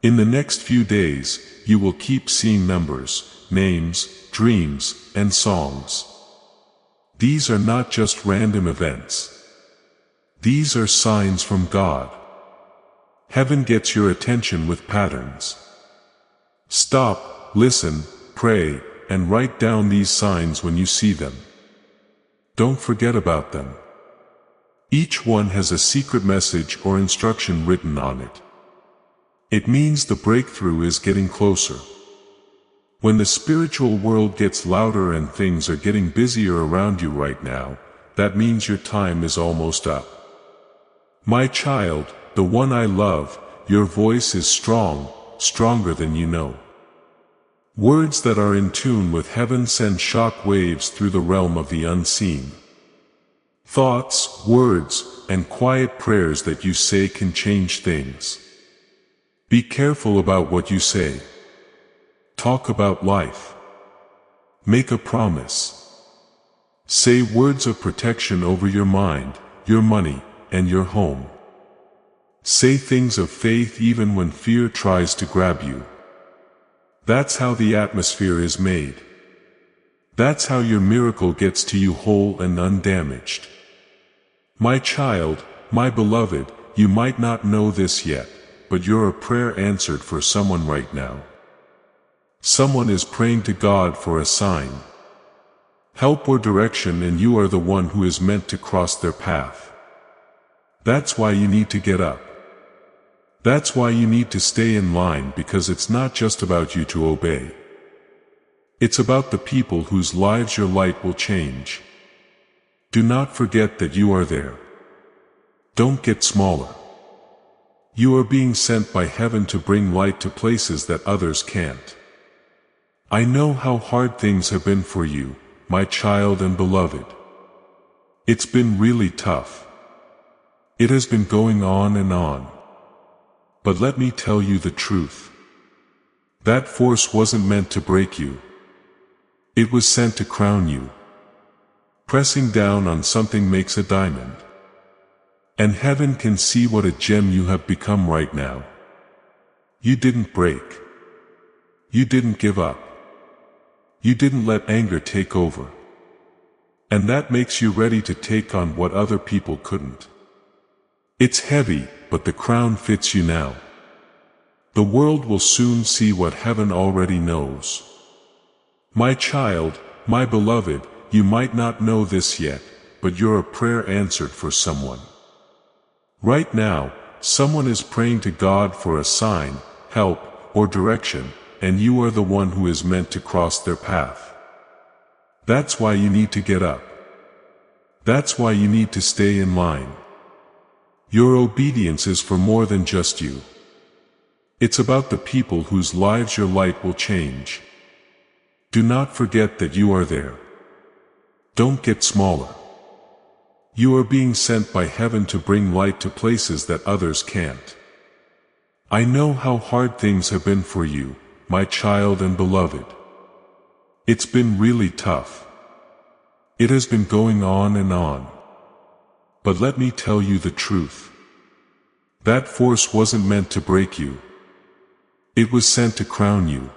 In the next few days, you will keep seeing numbers, names, dreams, and songs. These are not just random events. These are signs from God. Heaven gets your attention with patterns. Stop, listen, pray, and write down these signs when you see them. Don't forget about them. Each one has a secret message or instruction written on it. It means the breakthrough is getting closer. When the spiritual world gets louder and things are getting busier around you right now, that means your time is almost up. My child, the one I love, your voice is strong, stronger than you know. Words that are in tune with heaven send shock waves through the realm of the unseen. Thoughts, words, and quiet prayers that you say can change things. Be careful about what you say. Talk about life. Make a promise. Say words of protection over your mind, your money, and your home. Say things of faith even when fear tries to grab you. That's how the atmosphere is made. That's how your miracle gets to you whole and undamaged. My child, my beloved, you might not know this yet, but you're a prayer answered for someone right now. Someone is praying to God for a sign, help or direction, and you are the one who is meant to cross their path. That's why you need to get up. That's why you need to stay in line, because it's not just about you to obey. It's about the people whose lives your light will change. Do not forget that you are there. Don't get smaller. You are being sent by heaven to bring light to places that others can't. I know how hard things have been for you, my child and beloved. It's been really tough. It has been going on and on. But let me tell you the truth. That force wasn't meant to break you. It was sent to crown you. Pressing down on something makes a diamond. And heaven can see what a gem you have become right now. You didn't break. You didn't give up. You didn't let anger take over. And that makes you ready to take on what other people couldn't. It's heavy, but the crown fits you now. The world will soon see what heaven already knows. My child, my beloved, you might not know this yet, but you're a prayer answered for someone. Right now, someone is praying to God for a sign, help, or direction, and you are the one who is meant to cross their path. That's why you need to get up. That's why you need to stay in line. Your obedience is for more than just you. It's about the people whose lives your light will change. Do not forget that you are there. Don't get smaller. You are being sent by heaven to bring light to places that others can't. I know how hard things have been for you, my child and beloved. It's been really tough. It has been going on and on. But let me tell you the truth. That force wasn't meant to break you. It was sent to crown you.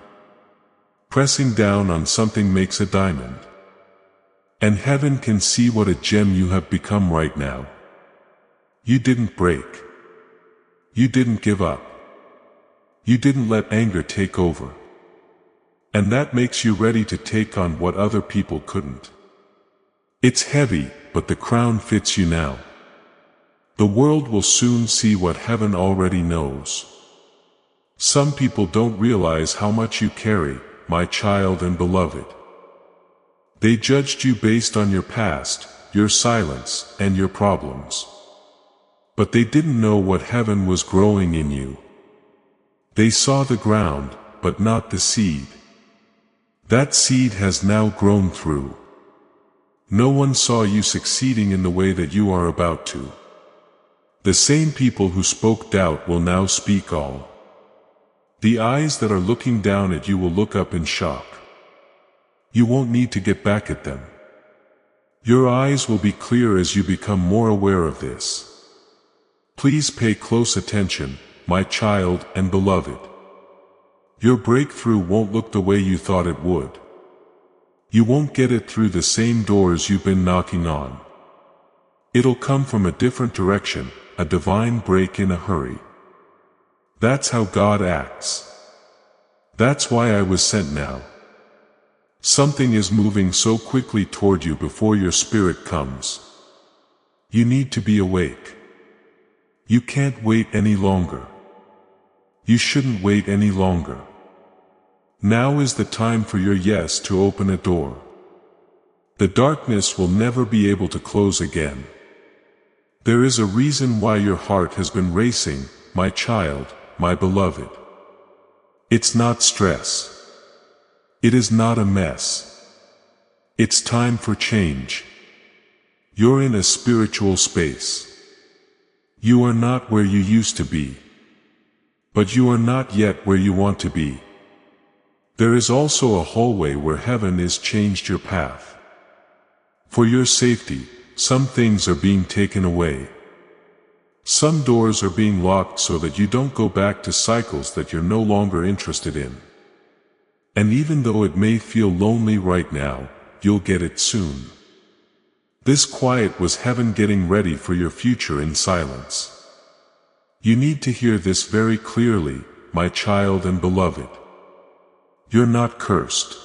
Pressing down on something makes a diamond. And heaven can see what a gem you have become right now. You didn't break. You didn't give up. You didn't let anger take over. And that makes you ready to take on what other people couldn't. It's heavy, but the crown fits you now. The world will soon see what heaven already knows. Some people don't realize how much you carry, my child and beloved. They judged you based on your past, your silence, and your problems. But they didn't know what heaven was growing in you. They saw the ground, but not the seed. That seed has now grown through. No one saw you succeeding in the way that you are about to. The same people who spoke doubt will now speak all. The eyes that are looking down at you will look up in shock. You won't need to get back at them. Your eyes will be clear as you become more aware of this. Please pay close attention, my child and beloved. Your breakthrough won't look the way you thought it would. You won't get it through the same doors you've been knocking on. It'll come from a different direction, a divine break in a hurry. That's how God acts. That's why I was sent now. Something is moving so quickly toward you before your spirit comes. You need to be awake. You can't wait any longer. You shouldn't wait any longer. Now is the time for your yes to open a door. The darkness will never be able to close again. There is a reason why your heart has been racing, my child, my beloved. It's not stress. It is not a mess. It's time for change. You're in a spiritual space. You are not where you used to be. But you are not yet where you want to be. There is also a hallway where heaven has changed your path. For your safety, some things are being taken away. Some doors are being locked so that you don't go back to cycles that you're no longer interested in. And even though it may feel lonely right now, you'll get it soon. This quiet was heaven getting ready for your future in silence. You need to hear this very clearly, my child and beloved. You're not cursed.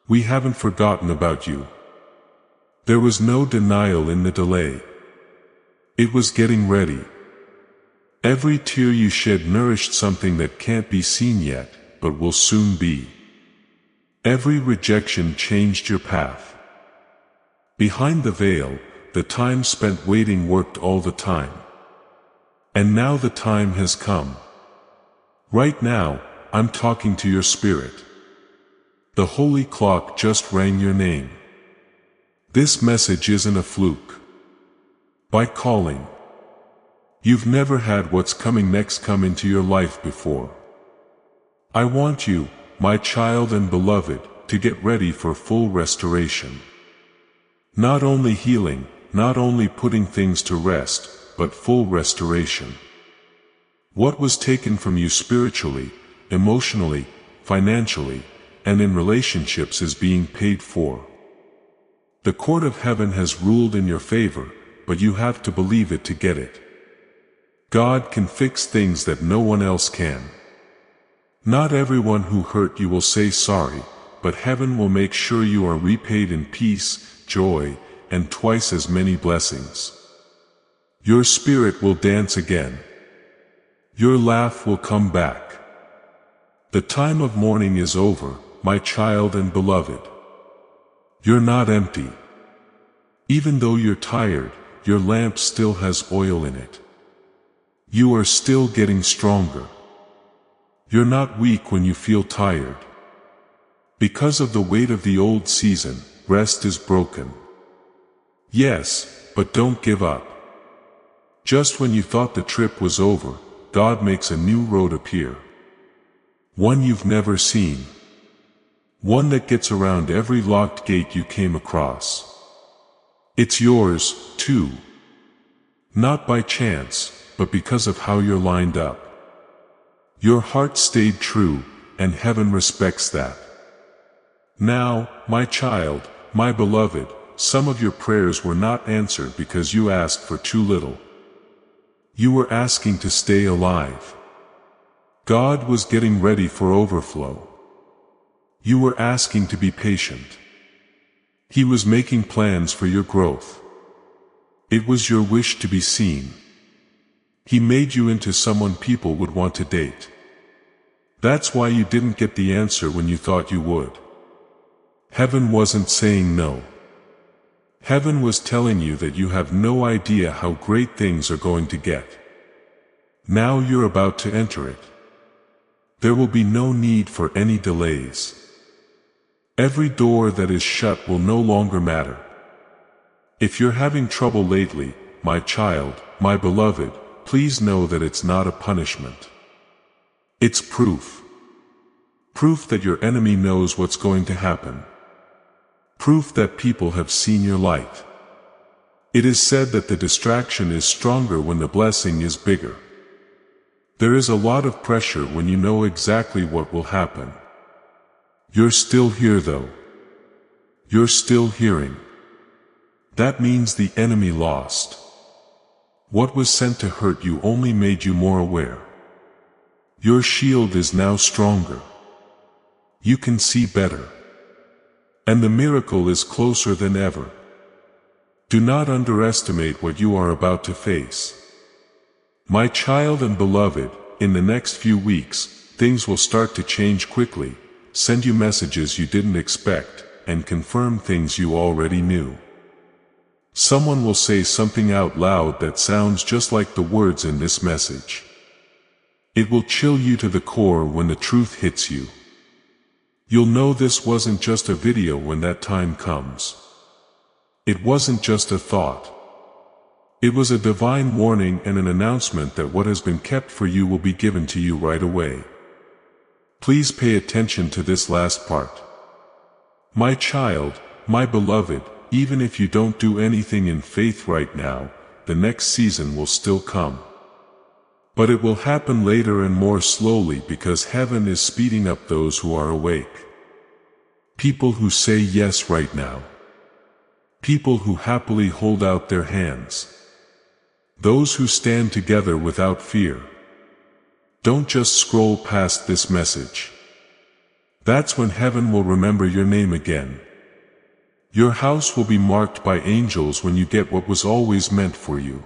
We haven't forgotten about you. There was no denial in the delay. It was getting ready. Every tear you shed nourished something that can't be seen yet, but will soon be. Every rejection changed your path. Behind the veil, the time spent waiting worked all the time. And now the time has come. Right now, I'm talking to your spirit. The holy clock just rang your name. This message isn't a fluke. By calling, you've never had what's coming next come into your life before. I want you, my child and beloved, to get ready for full restoration. Not only healing, not only putting things to rest, but full restoration. What was taken from you spiritually, emotionally, financially, and in relationships is being paid for. The court of heaven has ruled in your favor, but you have to believe it to get it. God can fix things that no one else can. Not everyone who hurt you will say sorry, but heaven will make sure you are repaid in peace, joy, and twice as many blessings. Your spirit will dance again. Your laugh will come back. The time of mourning is over, my child and beloved. You're not empty. Even though you're tired, your lamp still has oil in it. You are still getting stronger. You're not weak when you feel tired. Because of the weight of the old season, rest is broken. Yes, but don't give up. Just when you thought the trip was over, God makes a new road appear. One you've never seen. One that gets around every locked gate you came across. It's yours, too. Not by chance, but because of how you're lined up. Your heart stayed true, and heaven respects that. Now, my child, my beloved, some of your prayers were not answered because you asked for too little. You were asking to stay alive. God was getting ready for overflow. You were asking to be patient. He was making plans for your growth. It was your wish to be seen. He made you into someone people would want to date. That's why you didn't get the answer when you thought you would. Heaven wasn't saying no. Heaven was telling you that you have no idea how great things are going to get. Now you're about to enter it. There will be no need for any delays. Every door that is shut will no longer matter. If you're having trouble lately, my child, my beloved, please know that it's not a punishment. It's proof. Proof that your enemy knows what's going to happen. Proof that people have seen your light. It is said that the distraction is stronger when the blessing is bigger. There is a lot of pressure when you know exactly what will happen. You're still here though. You're still hearing. That means the enemy lost. What was sent to hurt you only made you more aware. Your shield is now stronger. You can see better. And the miracle is closer than ever. Do not underestimate what you are about to face. My child and beloved, in the next few weeks, things will start to change quickly, send you messages you didn't expect, and confirm things you already knew. Someone will say something out loud that sounds just like the words in this message. It will chill you to the core when the truth hits you. You'll know this wasn't just a video when that time comes. It wasn't just a thought. It was a divine warning and an announcement that what has been kept for you will be given to you right away. Please pay attention to this last part. My child, my beloved, even if you don't do anything in faith right now, the next season will still come. But it will happen later and more slowly because heaven is speeding up those who are awake. People who say yes right now. People who happily hold out their hands. Those who stand together without fear. Don't just scroll past this message. That's when heaven will remember your name again. Your house will be marked by angels when you get what was always meant for you.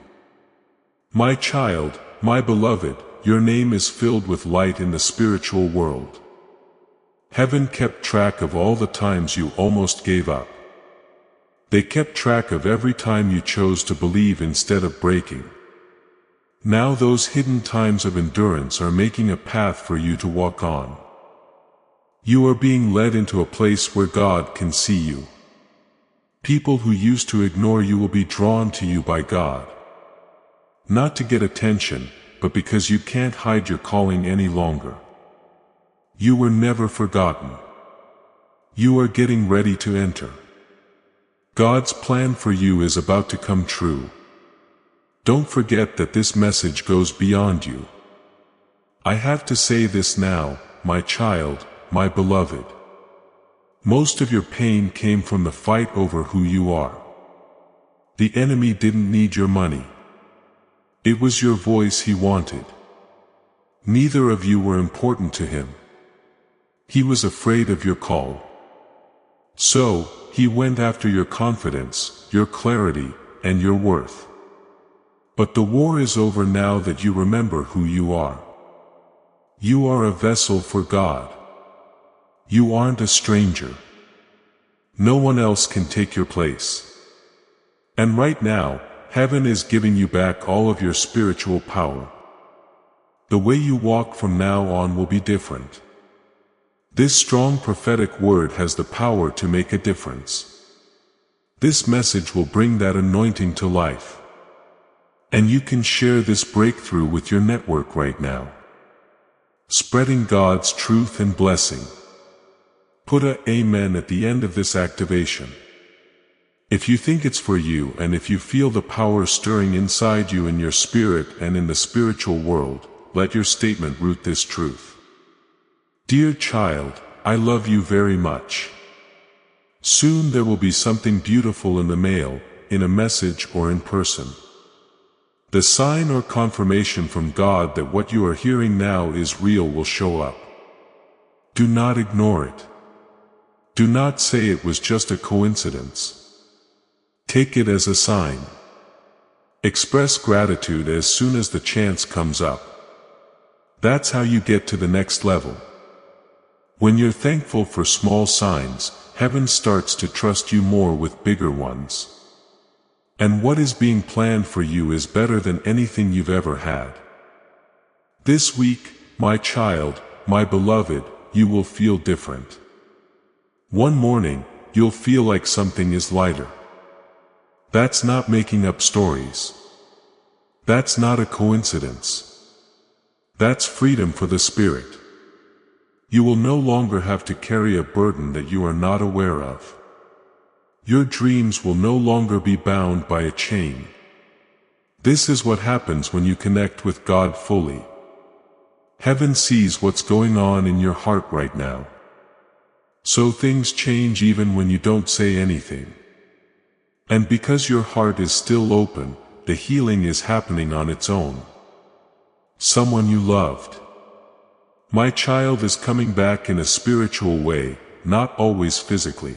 My child, my beloved, your name is filled with light in the spiritual world. Heaven kept track of all the times you almost gave up. They kept track of every time you chose to believe instead of breaking. Now those hidden times of endurance are making a path for you to walk on. You are being led into a place where God can see you. People who used to ignore you will be drawn to you by God. Not to get attention, but because you can't hide your calling any longer. You were never forgotten. You are getting ready to enter. God's plan for you is about to come true. Don't forget that this message goes beyond you. I have to say this now, my child, my beloved. Most of your pain came from the fight over who you are. The enemy didn't need your money. It was your voice he wanted. Neither of you were important to him. He was afraid of your call. So, he went after your confidence, your clarity, and your worth. But the war is over now that you remember who you are. You are a vessel for God. You aren't a stranger. No one else can take your place. And right now, heaven is giving you back all of your spiritual power. The way you walk from now on will be different. This strong prophetic word has the power to make a difference. This message will bring that anointing to life. And you can share this breakthrough with your network right now. Spreading God's truth and blessing. Put a amen at the end of this activation. If you think it's for you and if you feel the power stirring inside you in your spirit and in the spiritual world, let your statement root this truth. Dear child, I love you very much. Soon there will be something beautiful in the mail, in a message or in person. The sign or confirmation from God that what you are hearing now is real will show up. Do not ignore it. Do not say it was just a coincidence. Take it as a sign. Express gratitude as soon as the chance comes up. That's how you get to the next level. When you're thankful for small signs, heaven starts to trust you more with bigger ones. And what is being planned for you is better than anything you've ever had. This week, my child, my beloved, you will feel different. One morning, you'll feel like something is lighter. That's not making up stories. That's not a coincidence. That's freedom for the spirit. You will no longer have to carry a burden that you are not aware of. Your dreams will no longer be bound by a chain. This is what happens when you connect with God fully. Heaven sees what's going on in your heart right now. So things change even when you don't say anything. And because your heart is still open, the healing is happening on its own. Someone you loved. My child is coming back in a spiritual way, not always physically.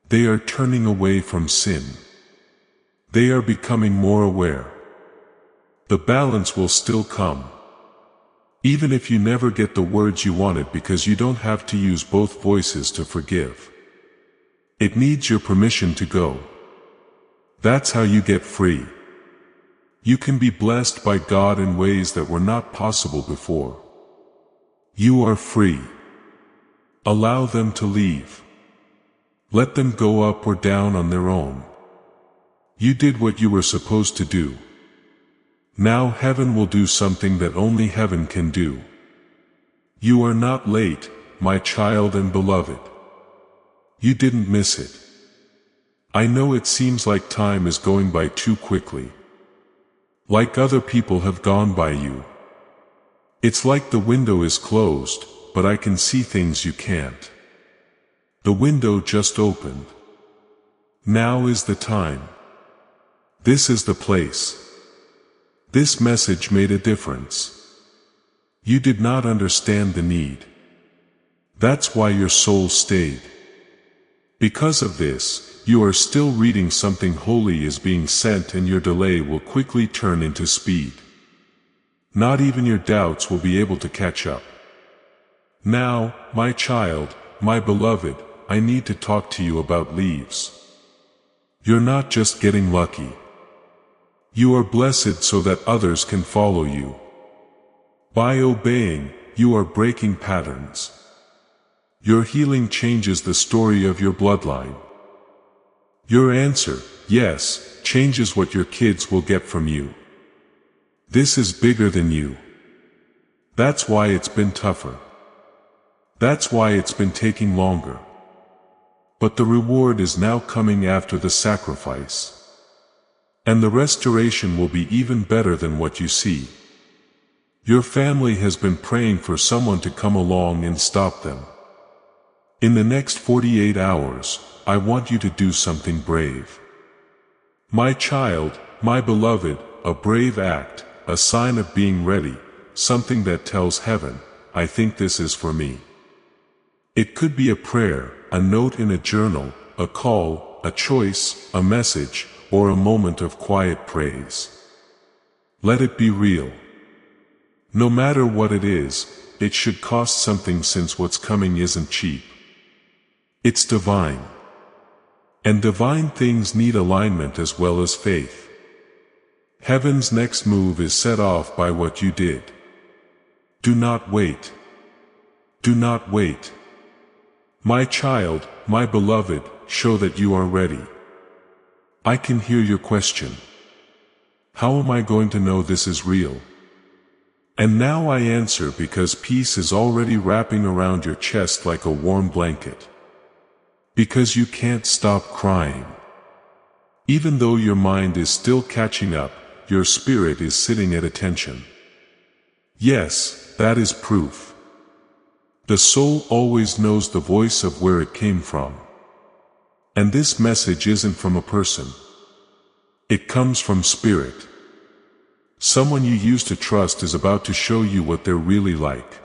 They are turning away from sin. They are becoming more aware. The balance will still come. Even if you never get the words you wanted because you don't have to use both voices to forgive. It needs your permission to go. That's how you get free. You can be blessed by God in ways that were not possible before. You are free. Allow them to leave. Let them go up or down on their own. You did what you were supposed to do. Now heaven will do something that only heaven can do. You are not late, my child and beloved. You didn't miss it. I know it seems like time is going by too quickly. Like other people have gone by you. It's like the window is closed, but I can see things you can't. The window just opened. Now is the time. This is the place. This message made a difference. You did not understand the need. That's why your soul stayed. Because of this, you are still reading something holy is being sent and your delay will quickly turn into speed. Not even your doubts will be able to catch up. Now, my child, my beloved, I need to talk to you about leaves. You're not just getting lucky. You are blessed so that others can follow you. By obeying, you are breaking patterns. Your healing changes the story of your bloodline. Your answer, yes, changes what your kids will get from you. This is bigger than you. That's why it's been tougher. That's why it's been taking longer. But the reward is now coming after the sacrifice. And the restoration will be even better than what you see. Your family has been praying for someone to come along and stop them. In the next 48 hours, I want you to do something brave. My child, my beloved, a brave act, a sign of being ready, something that tells heaven, I think this is for me. It could be a prayer, a note in a journal, a call, a choice, a message, or a moment of quiet praise. Let it be real. No matter what it is, it should cost something since what's coming isn't cheap. It's divine. And divine things need alignment as well as faith. Heaven's next move is set off by what you did. Do not wait. Do not wait. My child, my beloved, show that you are ready. I can hear your question. How am I going to know this is real? And now I answer because peace is already wrapping around your chest like a warm blanket. Because you can't stop crying. Even though your mind is still catching up, your spirit is sitting at attention. Yes, that is proof. The soul always knows the voice of where it came from. And this message isn't from a person. It comes from spirit. Someone you used to trust is about to show you what they're really like.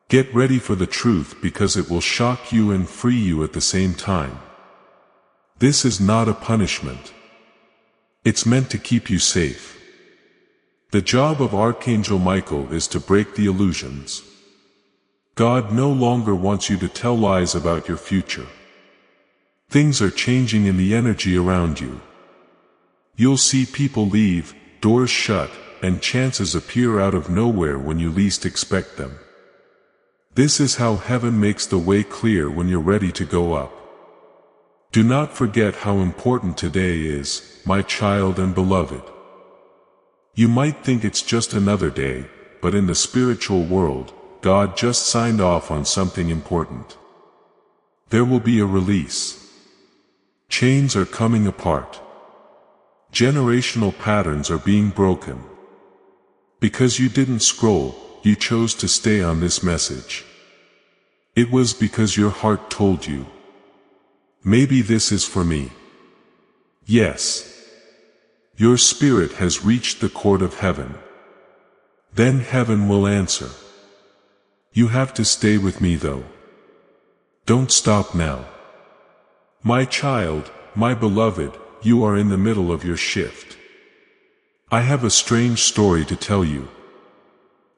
Get ready for the truth because it will shock you and free you at the same time. This is not a punishment. It's meant to keep you safe. The job of Archangel Michael is to break the illusions. God no longer wants you to tell lies about your future. Things are changing in the energy around you. You'll see people leave, doors shut, and chances appear out of nowhere when you least expect them. This is how heaven makes the way clear when you're ready to go up. Do not forget how important today is, my child and beloved. You might think it's just another day, but in the spiritual world, God just signed off on something important. There will be a release. Chains are coming apart. Generational patterns are being broken. Because you didn't scroll, you chose to stay on this message. It was because your heart told you. Maybe this is for me. Yes. Your spirit has reached the court of heaven. Then heaven will answer. You have to stay with me though. Don't stop now. My child, my beloved, you are in the middle of your shift. I have a strange story to tell you.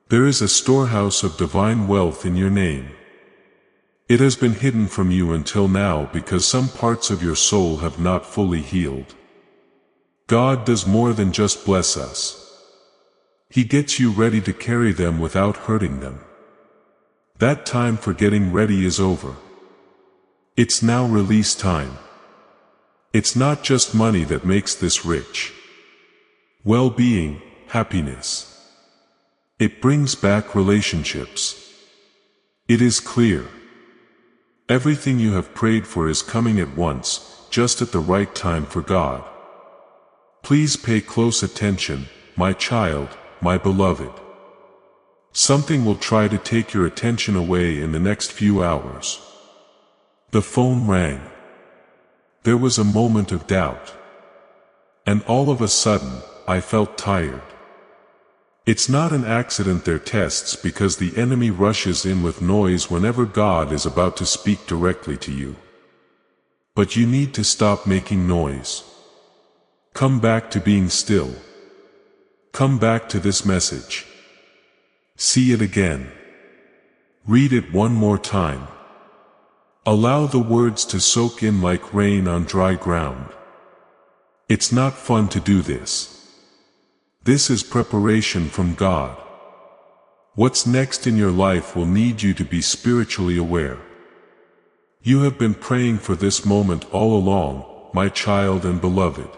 There is a storehouse of divine wealth in your name. It has been hidden from you until now because some parts of your soul have not fully healed. God does more than just bless us. He gets you ready to carry them without hurting them. That time for getting ready is over. It's now release time. It's not just money that makes this rich. Well-being, happiness. It brings back relationships. It is clear. Everything you have prayed for is coming at once, just at the right time for God. Please pay close attention, my child, my beloved. Something will try to take your attention away in the next few hours. The phone rang. There was a moment of doubt. And all of a sudden, I felt tired. It's not an accident they're tests because the enemy rushes in with noise whenever God is about to speak directly to you. But you need to stop making noise. Come back to being still. Come back to this message. See it again. Read it one more time. Allow the words to soak in like rain on dry ground. It's not fun to do this. This is preparation from God. What's next in your life will need you to be spiritually aware. You have been praying for this moment all along, my child and beloved.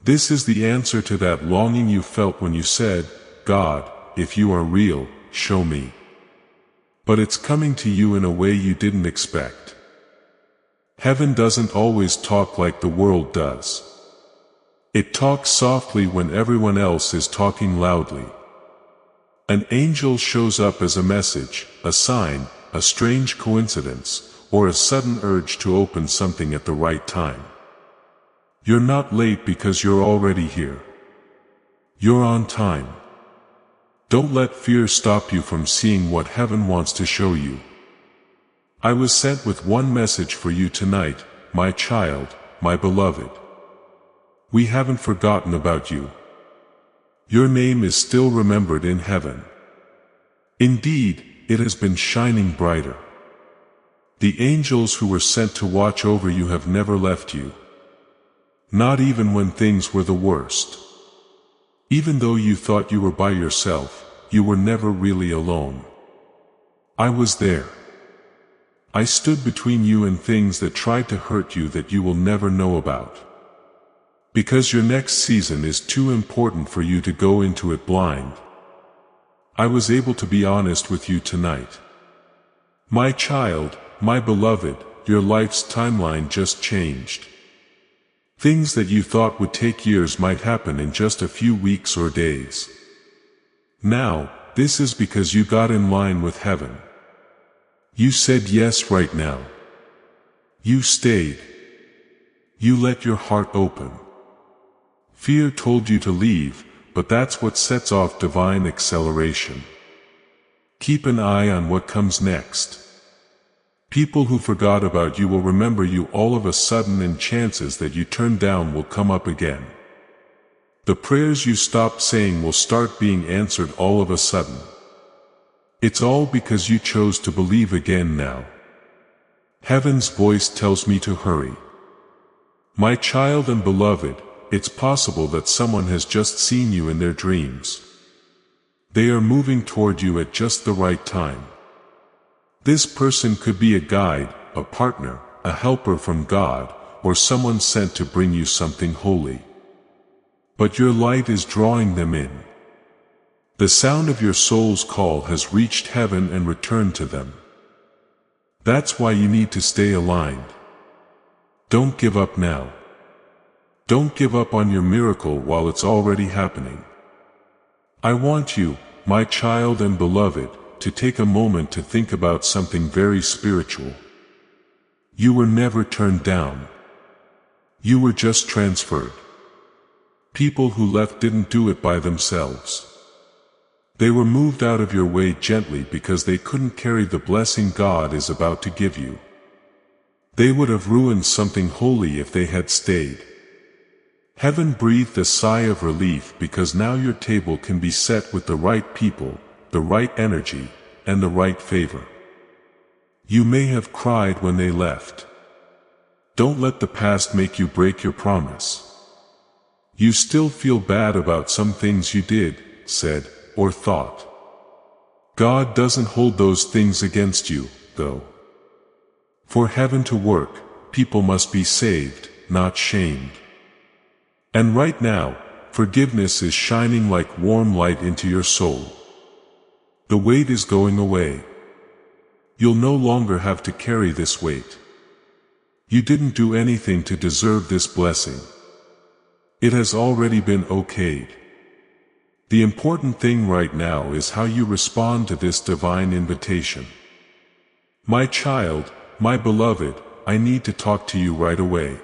This is the answer to that longing you felt when you said, God, if you are real, show me. But it's coming to you in a way you didn't expect. Heaven doesn't always talk like the world does. It talks softly when everyone else is talking loudly. An angel shows up as a message, a sign, a strange coincidence, or a sudden urge to open something at the right time. You're not late because you're already here. You're on time. Don't let fear stop you from seeing what heaven wants to show you. I was sent with one message for you tonight, my child, my beloved. We haven't forgotten about you. Your name is still remembered in heaven. Indeed, it has been shining brighter. The angels who were sent to watch over you have never left you. Not even when things were the worst. Even though you thought you were by yourself, you were never really alone. I was there. I stood between you and things that tried to hurt you that you will never know about. Because your next season is too important for you to go into it blind. I was able to be honest with you tonight. My child, my beloved, your life's timeline just changed. Things that you thought would take years might happen in just a few weeks or days. Now, this is because you got in line with heaven. You said yes right now. You stayed. You let your heart open. Fear told you to leave, but that's what sets off divine acceleration. Keep an eye on what comes next. People who forgot about you will remember you all of a sudden, and chances that you turned down will come up again. The prayers you stopped saying will start being answered all of a sudden. It's all because you chose to believe again now. Heaven's voice tells me to hurry. My child and beloved, it's possible that someone has just seen you in their dreams. They are moving toward you at just the right time. This person could be a guide, a partner, a helper from God, or someone sent to bring you something holy. But your light is drawing them in. The sound of your soul's call has reached heaven and returned to them. That's why you need to stay aligned. Don't give up now. Don't give up on your miracle while it's already happening. I want you, my child and beloved, to take a moment to think about something very spiritual. You were never turned down. You were just transferred. People who left didn't do it by themselves. They were moved out of your way gently because they couldn't carry the blessing God is about to give you. They would have ruined something holy if they had stayed. Heaven breathed a sigh of relief because now your table can be set with the right people, the right energy, and the right favor. You may have cried when they left. Don't let the past make you break your promise. You still feel bad about some things you did, said, or thought. God doesn't hold those things against you, though. For heaven to work, people must be saved, not shamed. And right now, forgiveness is shining like warm light into your soul. The weight is going away. You'll no longer have to carry this weight. You didn't do anything to deserve this blessing. It has already been okayed. The important thing right now is how you respond to this divine invitation. My child, my beloved, I need to talk to you right away.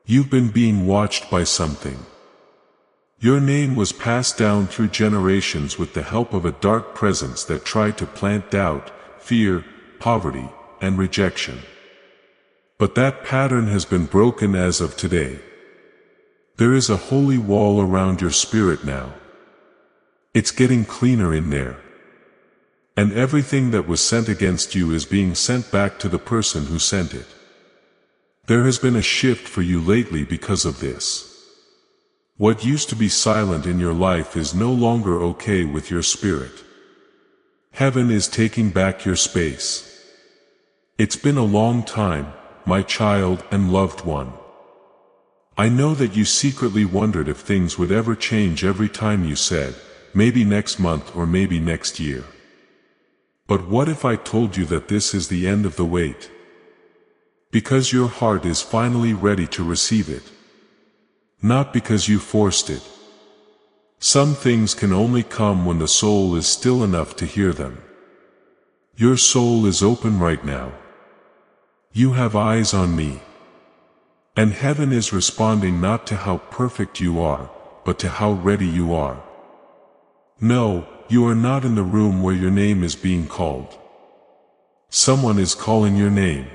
You've been being watched by something. Your name was passed down through generations with the help of a dark presence that tried to plant doubt, fear, poverty, and rejection. But that pattern has been broken as of today. There is a holy wall around your spirit now. It's getting cleaner in there. And everything that was sent against you is being sent back to the person who sent it. There has been a shift for you lately because of this. What used to be silent in your life is no longer okay with your spirit. Heaven is taking back your space. It's been a long time, my child and loved one. I know that you secretly wondered if things would ever change every time you said, maybe next month or maybe next year. But what if I told you that this is the end of the wait? Because your heart is finally ready to receive it. Not because you forced it. Some things can only come when the soul is still enough to hear them. Your soul is open right now. You have eyes on me. And heaven is responding not to how perfect you are, but to how ready you are. No, you are not in the room where your name is being called. Someone is calling your name.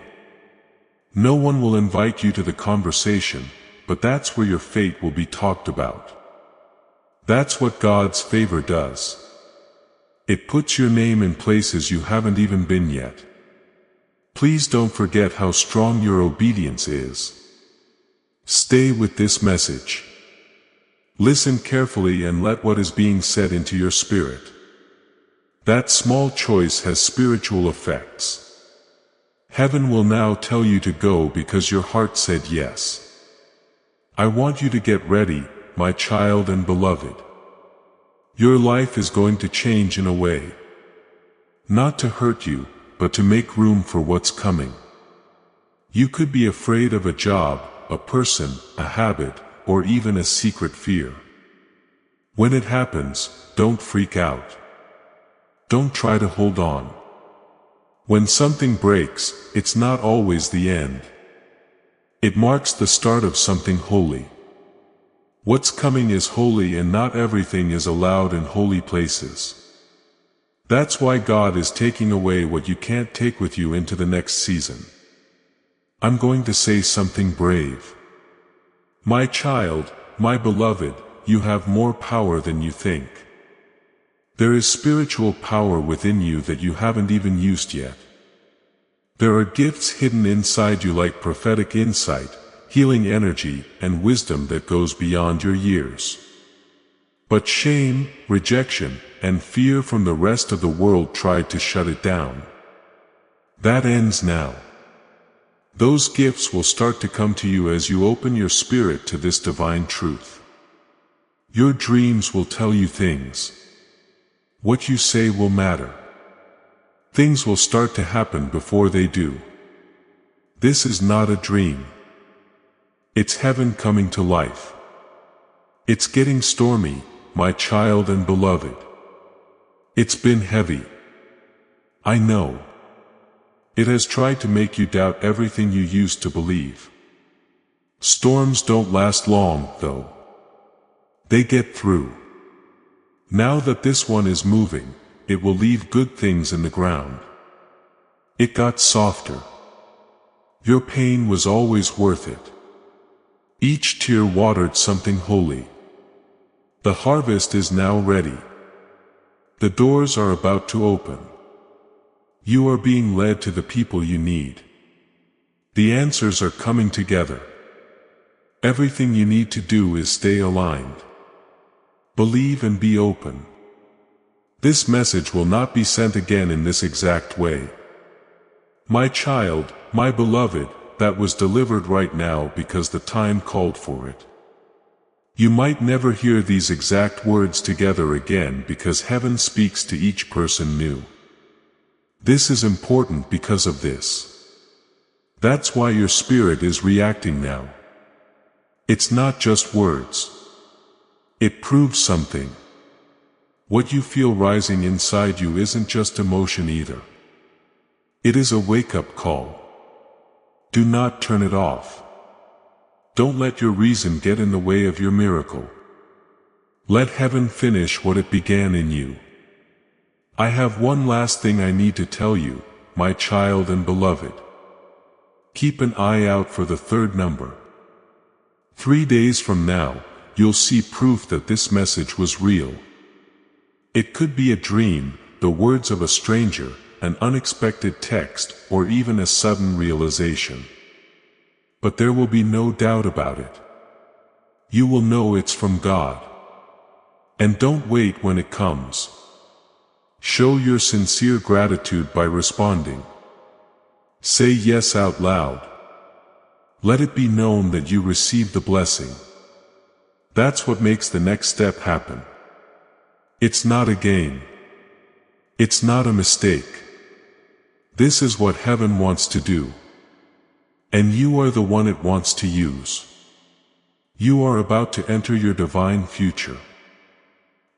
No one will invite you to the conversation, but that's where your fate will be talked about. That's what God's favor does. It puts your name in places you haven't even been yet. Please don't forget how strong your obedience is. Stay with this message. Listen carefully and let what is being said into your spirit. That small choice has spiritual effects. Heaven will now tell you to go because your heart said yes. I want you to get ready, my child and beloved. Your life is going to change in a way. Not to hurt you, but to make room for what's coming. You could be afraid of a job, a person, a habit, or even a secret fear. When it happens, don't freak out. Don't try to hold on. When something breaks, it's not always the end. It marks the start of something holy. What's coming is holy and not everything is allowed in holy places. That's why God is taking away what you can't take with you into the next season. I'm going to say something brave. My child, my beloved, you have more power than you think. There is spiritual power within you that you haven't even used yet. There are gifts hidden inside you like prophetic insight, healing energy, and wisdom that goes beyond your years. But shame, rejection, and fear from the rest of the world tried to shut it down. That ends now. Those gifts will start to come to you as you open your spirit to this divine truth. Your dreams will tell you things. What you say will matter. Things will start to happen before they do. This is not a dream. It's heaven coming to life. It's getting stormy, my child and beloved. It's been heavy. I know. It has tried to make you doubt everything you used to believe. Storms don't last long, though. They get through. Now that this one is moving, it will leave good things in the ground. It got softer. Your pain was always worth it. Each tear watered something holy. The harvest is now ready. The doors are about to open. You are being led to the people you need. The answers are coming together. Everything you need to do is stay aligned. Believe and be open. This message will not be sent again in this exact way. My child, my beloved, that was delivered right now because the time called for it. You might never hear these exact words together again because heaven speaks to each person new. This is important because of this. That's why your spirit is reacting now. It's not just words. It proves something. What you feel rising inside you isn't just emotion either. It is a wake-up call. Do not turn it off. Don't let your reason get in the way of your miracle. Let heaven finish what it began in you. I have one last thing I need to tell you, my child and beloved. Keep an eye out for the third number. 3 days from now, you'll see proof that this message was real. It could be a dream, the words of a stranger, an unexpected text, or even a sudden realization. But there will be no doubt about it. You will know it's from God. And don't wait when it comes. Show your sincere gratitude by responding. Say yes out loud. Let it be known that you received the blessing. That's what makes the next step happen. It's not a game. It's not a mistake. This is what heaven wants to do. And you are the one it wants to use. You are about to enter your divine future.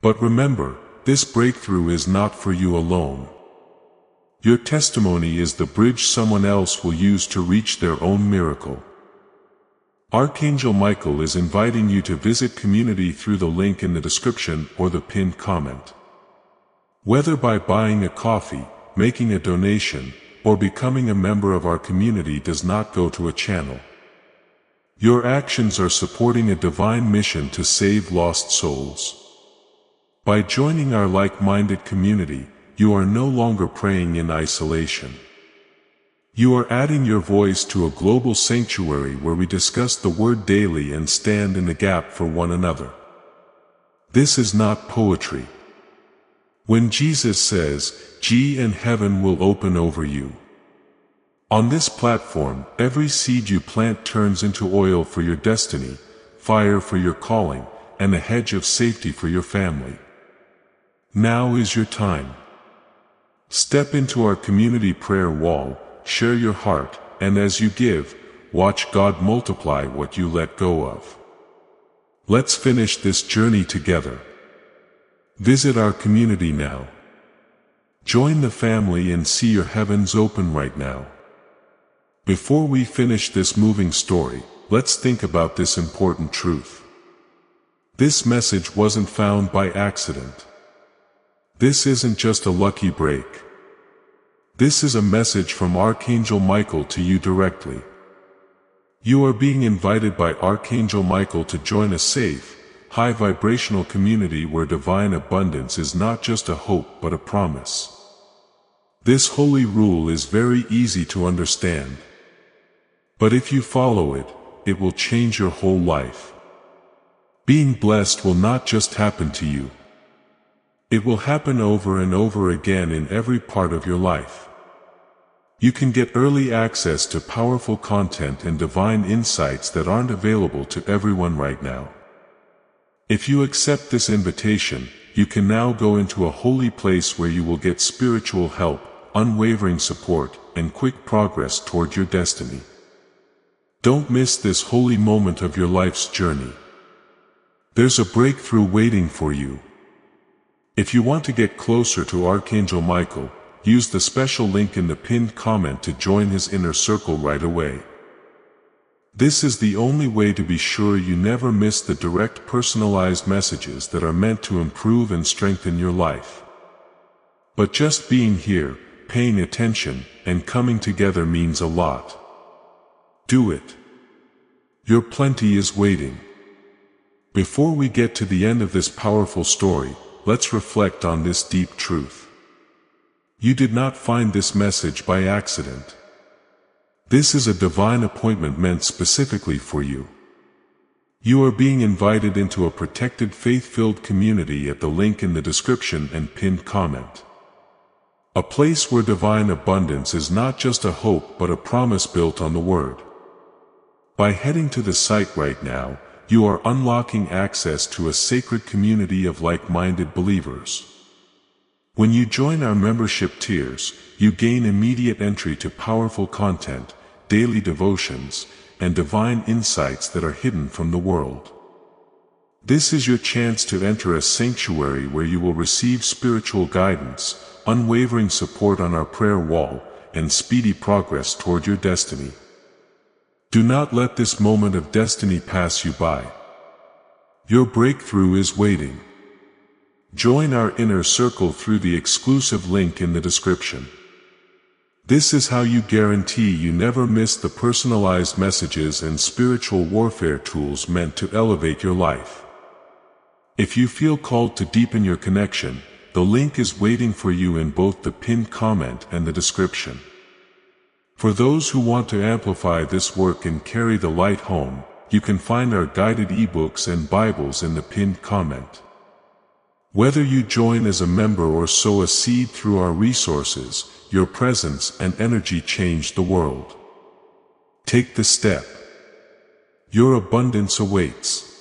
But remember, this breakthrough is not for you alone. Your testimony is the bridge someone else will use to reach their own miracle. Archangel Michael is inviting you to visit community through the link in the description or the pinned comment. Whether by buying a coffee, making a donation, or becoming a member of our community does not go to a channel. Your actions are supporting a divine mission to save lost souls. By joining our like-minded community, you are no longer praying in isolation. You are adding your voice to a global sanctuary where we discuss the Word daily and stand in the gap for one another. This is not poetry. When Jesus says, "G and heaven will open over you." On this platform, every seed you plant turns into oil for your destiny, fire for your calling, and a hedge of safety for your family. Now is your time. Step into our community prayer wall, share your heart, and as you give, watch God multiply what you let go of. Let's finish this journey together. Visit our community now. Join the family and see your heavens open right now. Before we finish this moving story, let's think about this important truth. This message wasn't found by accident. This isn't just a lucky break. This is a message from Archangel Michael to you directly. You are being invited by Archangel Michael to join a safe, high-vibrational community where divine abundance is not just a hope but a promise. This holy rule is very easy to understand. But if you follow it, it will change your whole life. Being blessed will not just happen to you. It will happen over and over again in every part of your life. You can get early access to powerful content and divine insights that aren't available to everyone right now. If you accept this invitation, you can now go into a holy place where you will get spiritual help, unwavering support, and quick progress toward your destiny. Don't miss this holy moment of your life's journey. There's a breakthrough waiting for you. If you want to get closer to Archangel Michael, use the special link in the pinned comment to join his inner circle right away. This is the only way to be sure you never miss the direct personalized messages that are meant to improve and strengthen your life. But just being here, paying attention, and coming together means a lot. Do it. Your plenty is waiting. Before we get to the end of this powerful story, let's reflect on this deep truth. You did not find this message by accident. This is a divine appointment meant specifically for you. You are being invited into a protected faith-filled community at the link in the description and pinned comment. A place where divine abundance is not just a hope but a promise built on the Word. By heading to the site right now, you are unlocking access to a sacred community of like-minded believers. When you join our membership tiers, you gain immediate entry to powerful content, daily devotions, and divine insights that are hidden from the world. This is your chance to enter a sanctuary where you will receive spiritual guidance, unwavering support on our prayer wall, and speedy progress toward your destiny. Do not let this moment of destiny pass you by. Your breakthrough is waiting. Join our inner circle through the exclusive link in the description. This is how you guarantee you never miss the personalized messages and spiritual warfare tools meant to elevate your life. If you feel called to deepen your connection, the link is waiting for you in both the pinned comment and the description. For those who want to amplify this work and carry the light home, you can find our guided ebooks and Bibles in the pinned comment. Whether you join as a member or sow a seed through our resources, your presence and energy change the world. Take the step. Your abundance awaits.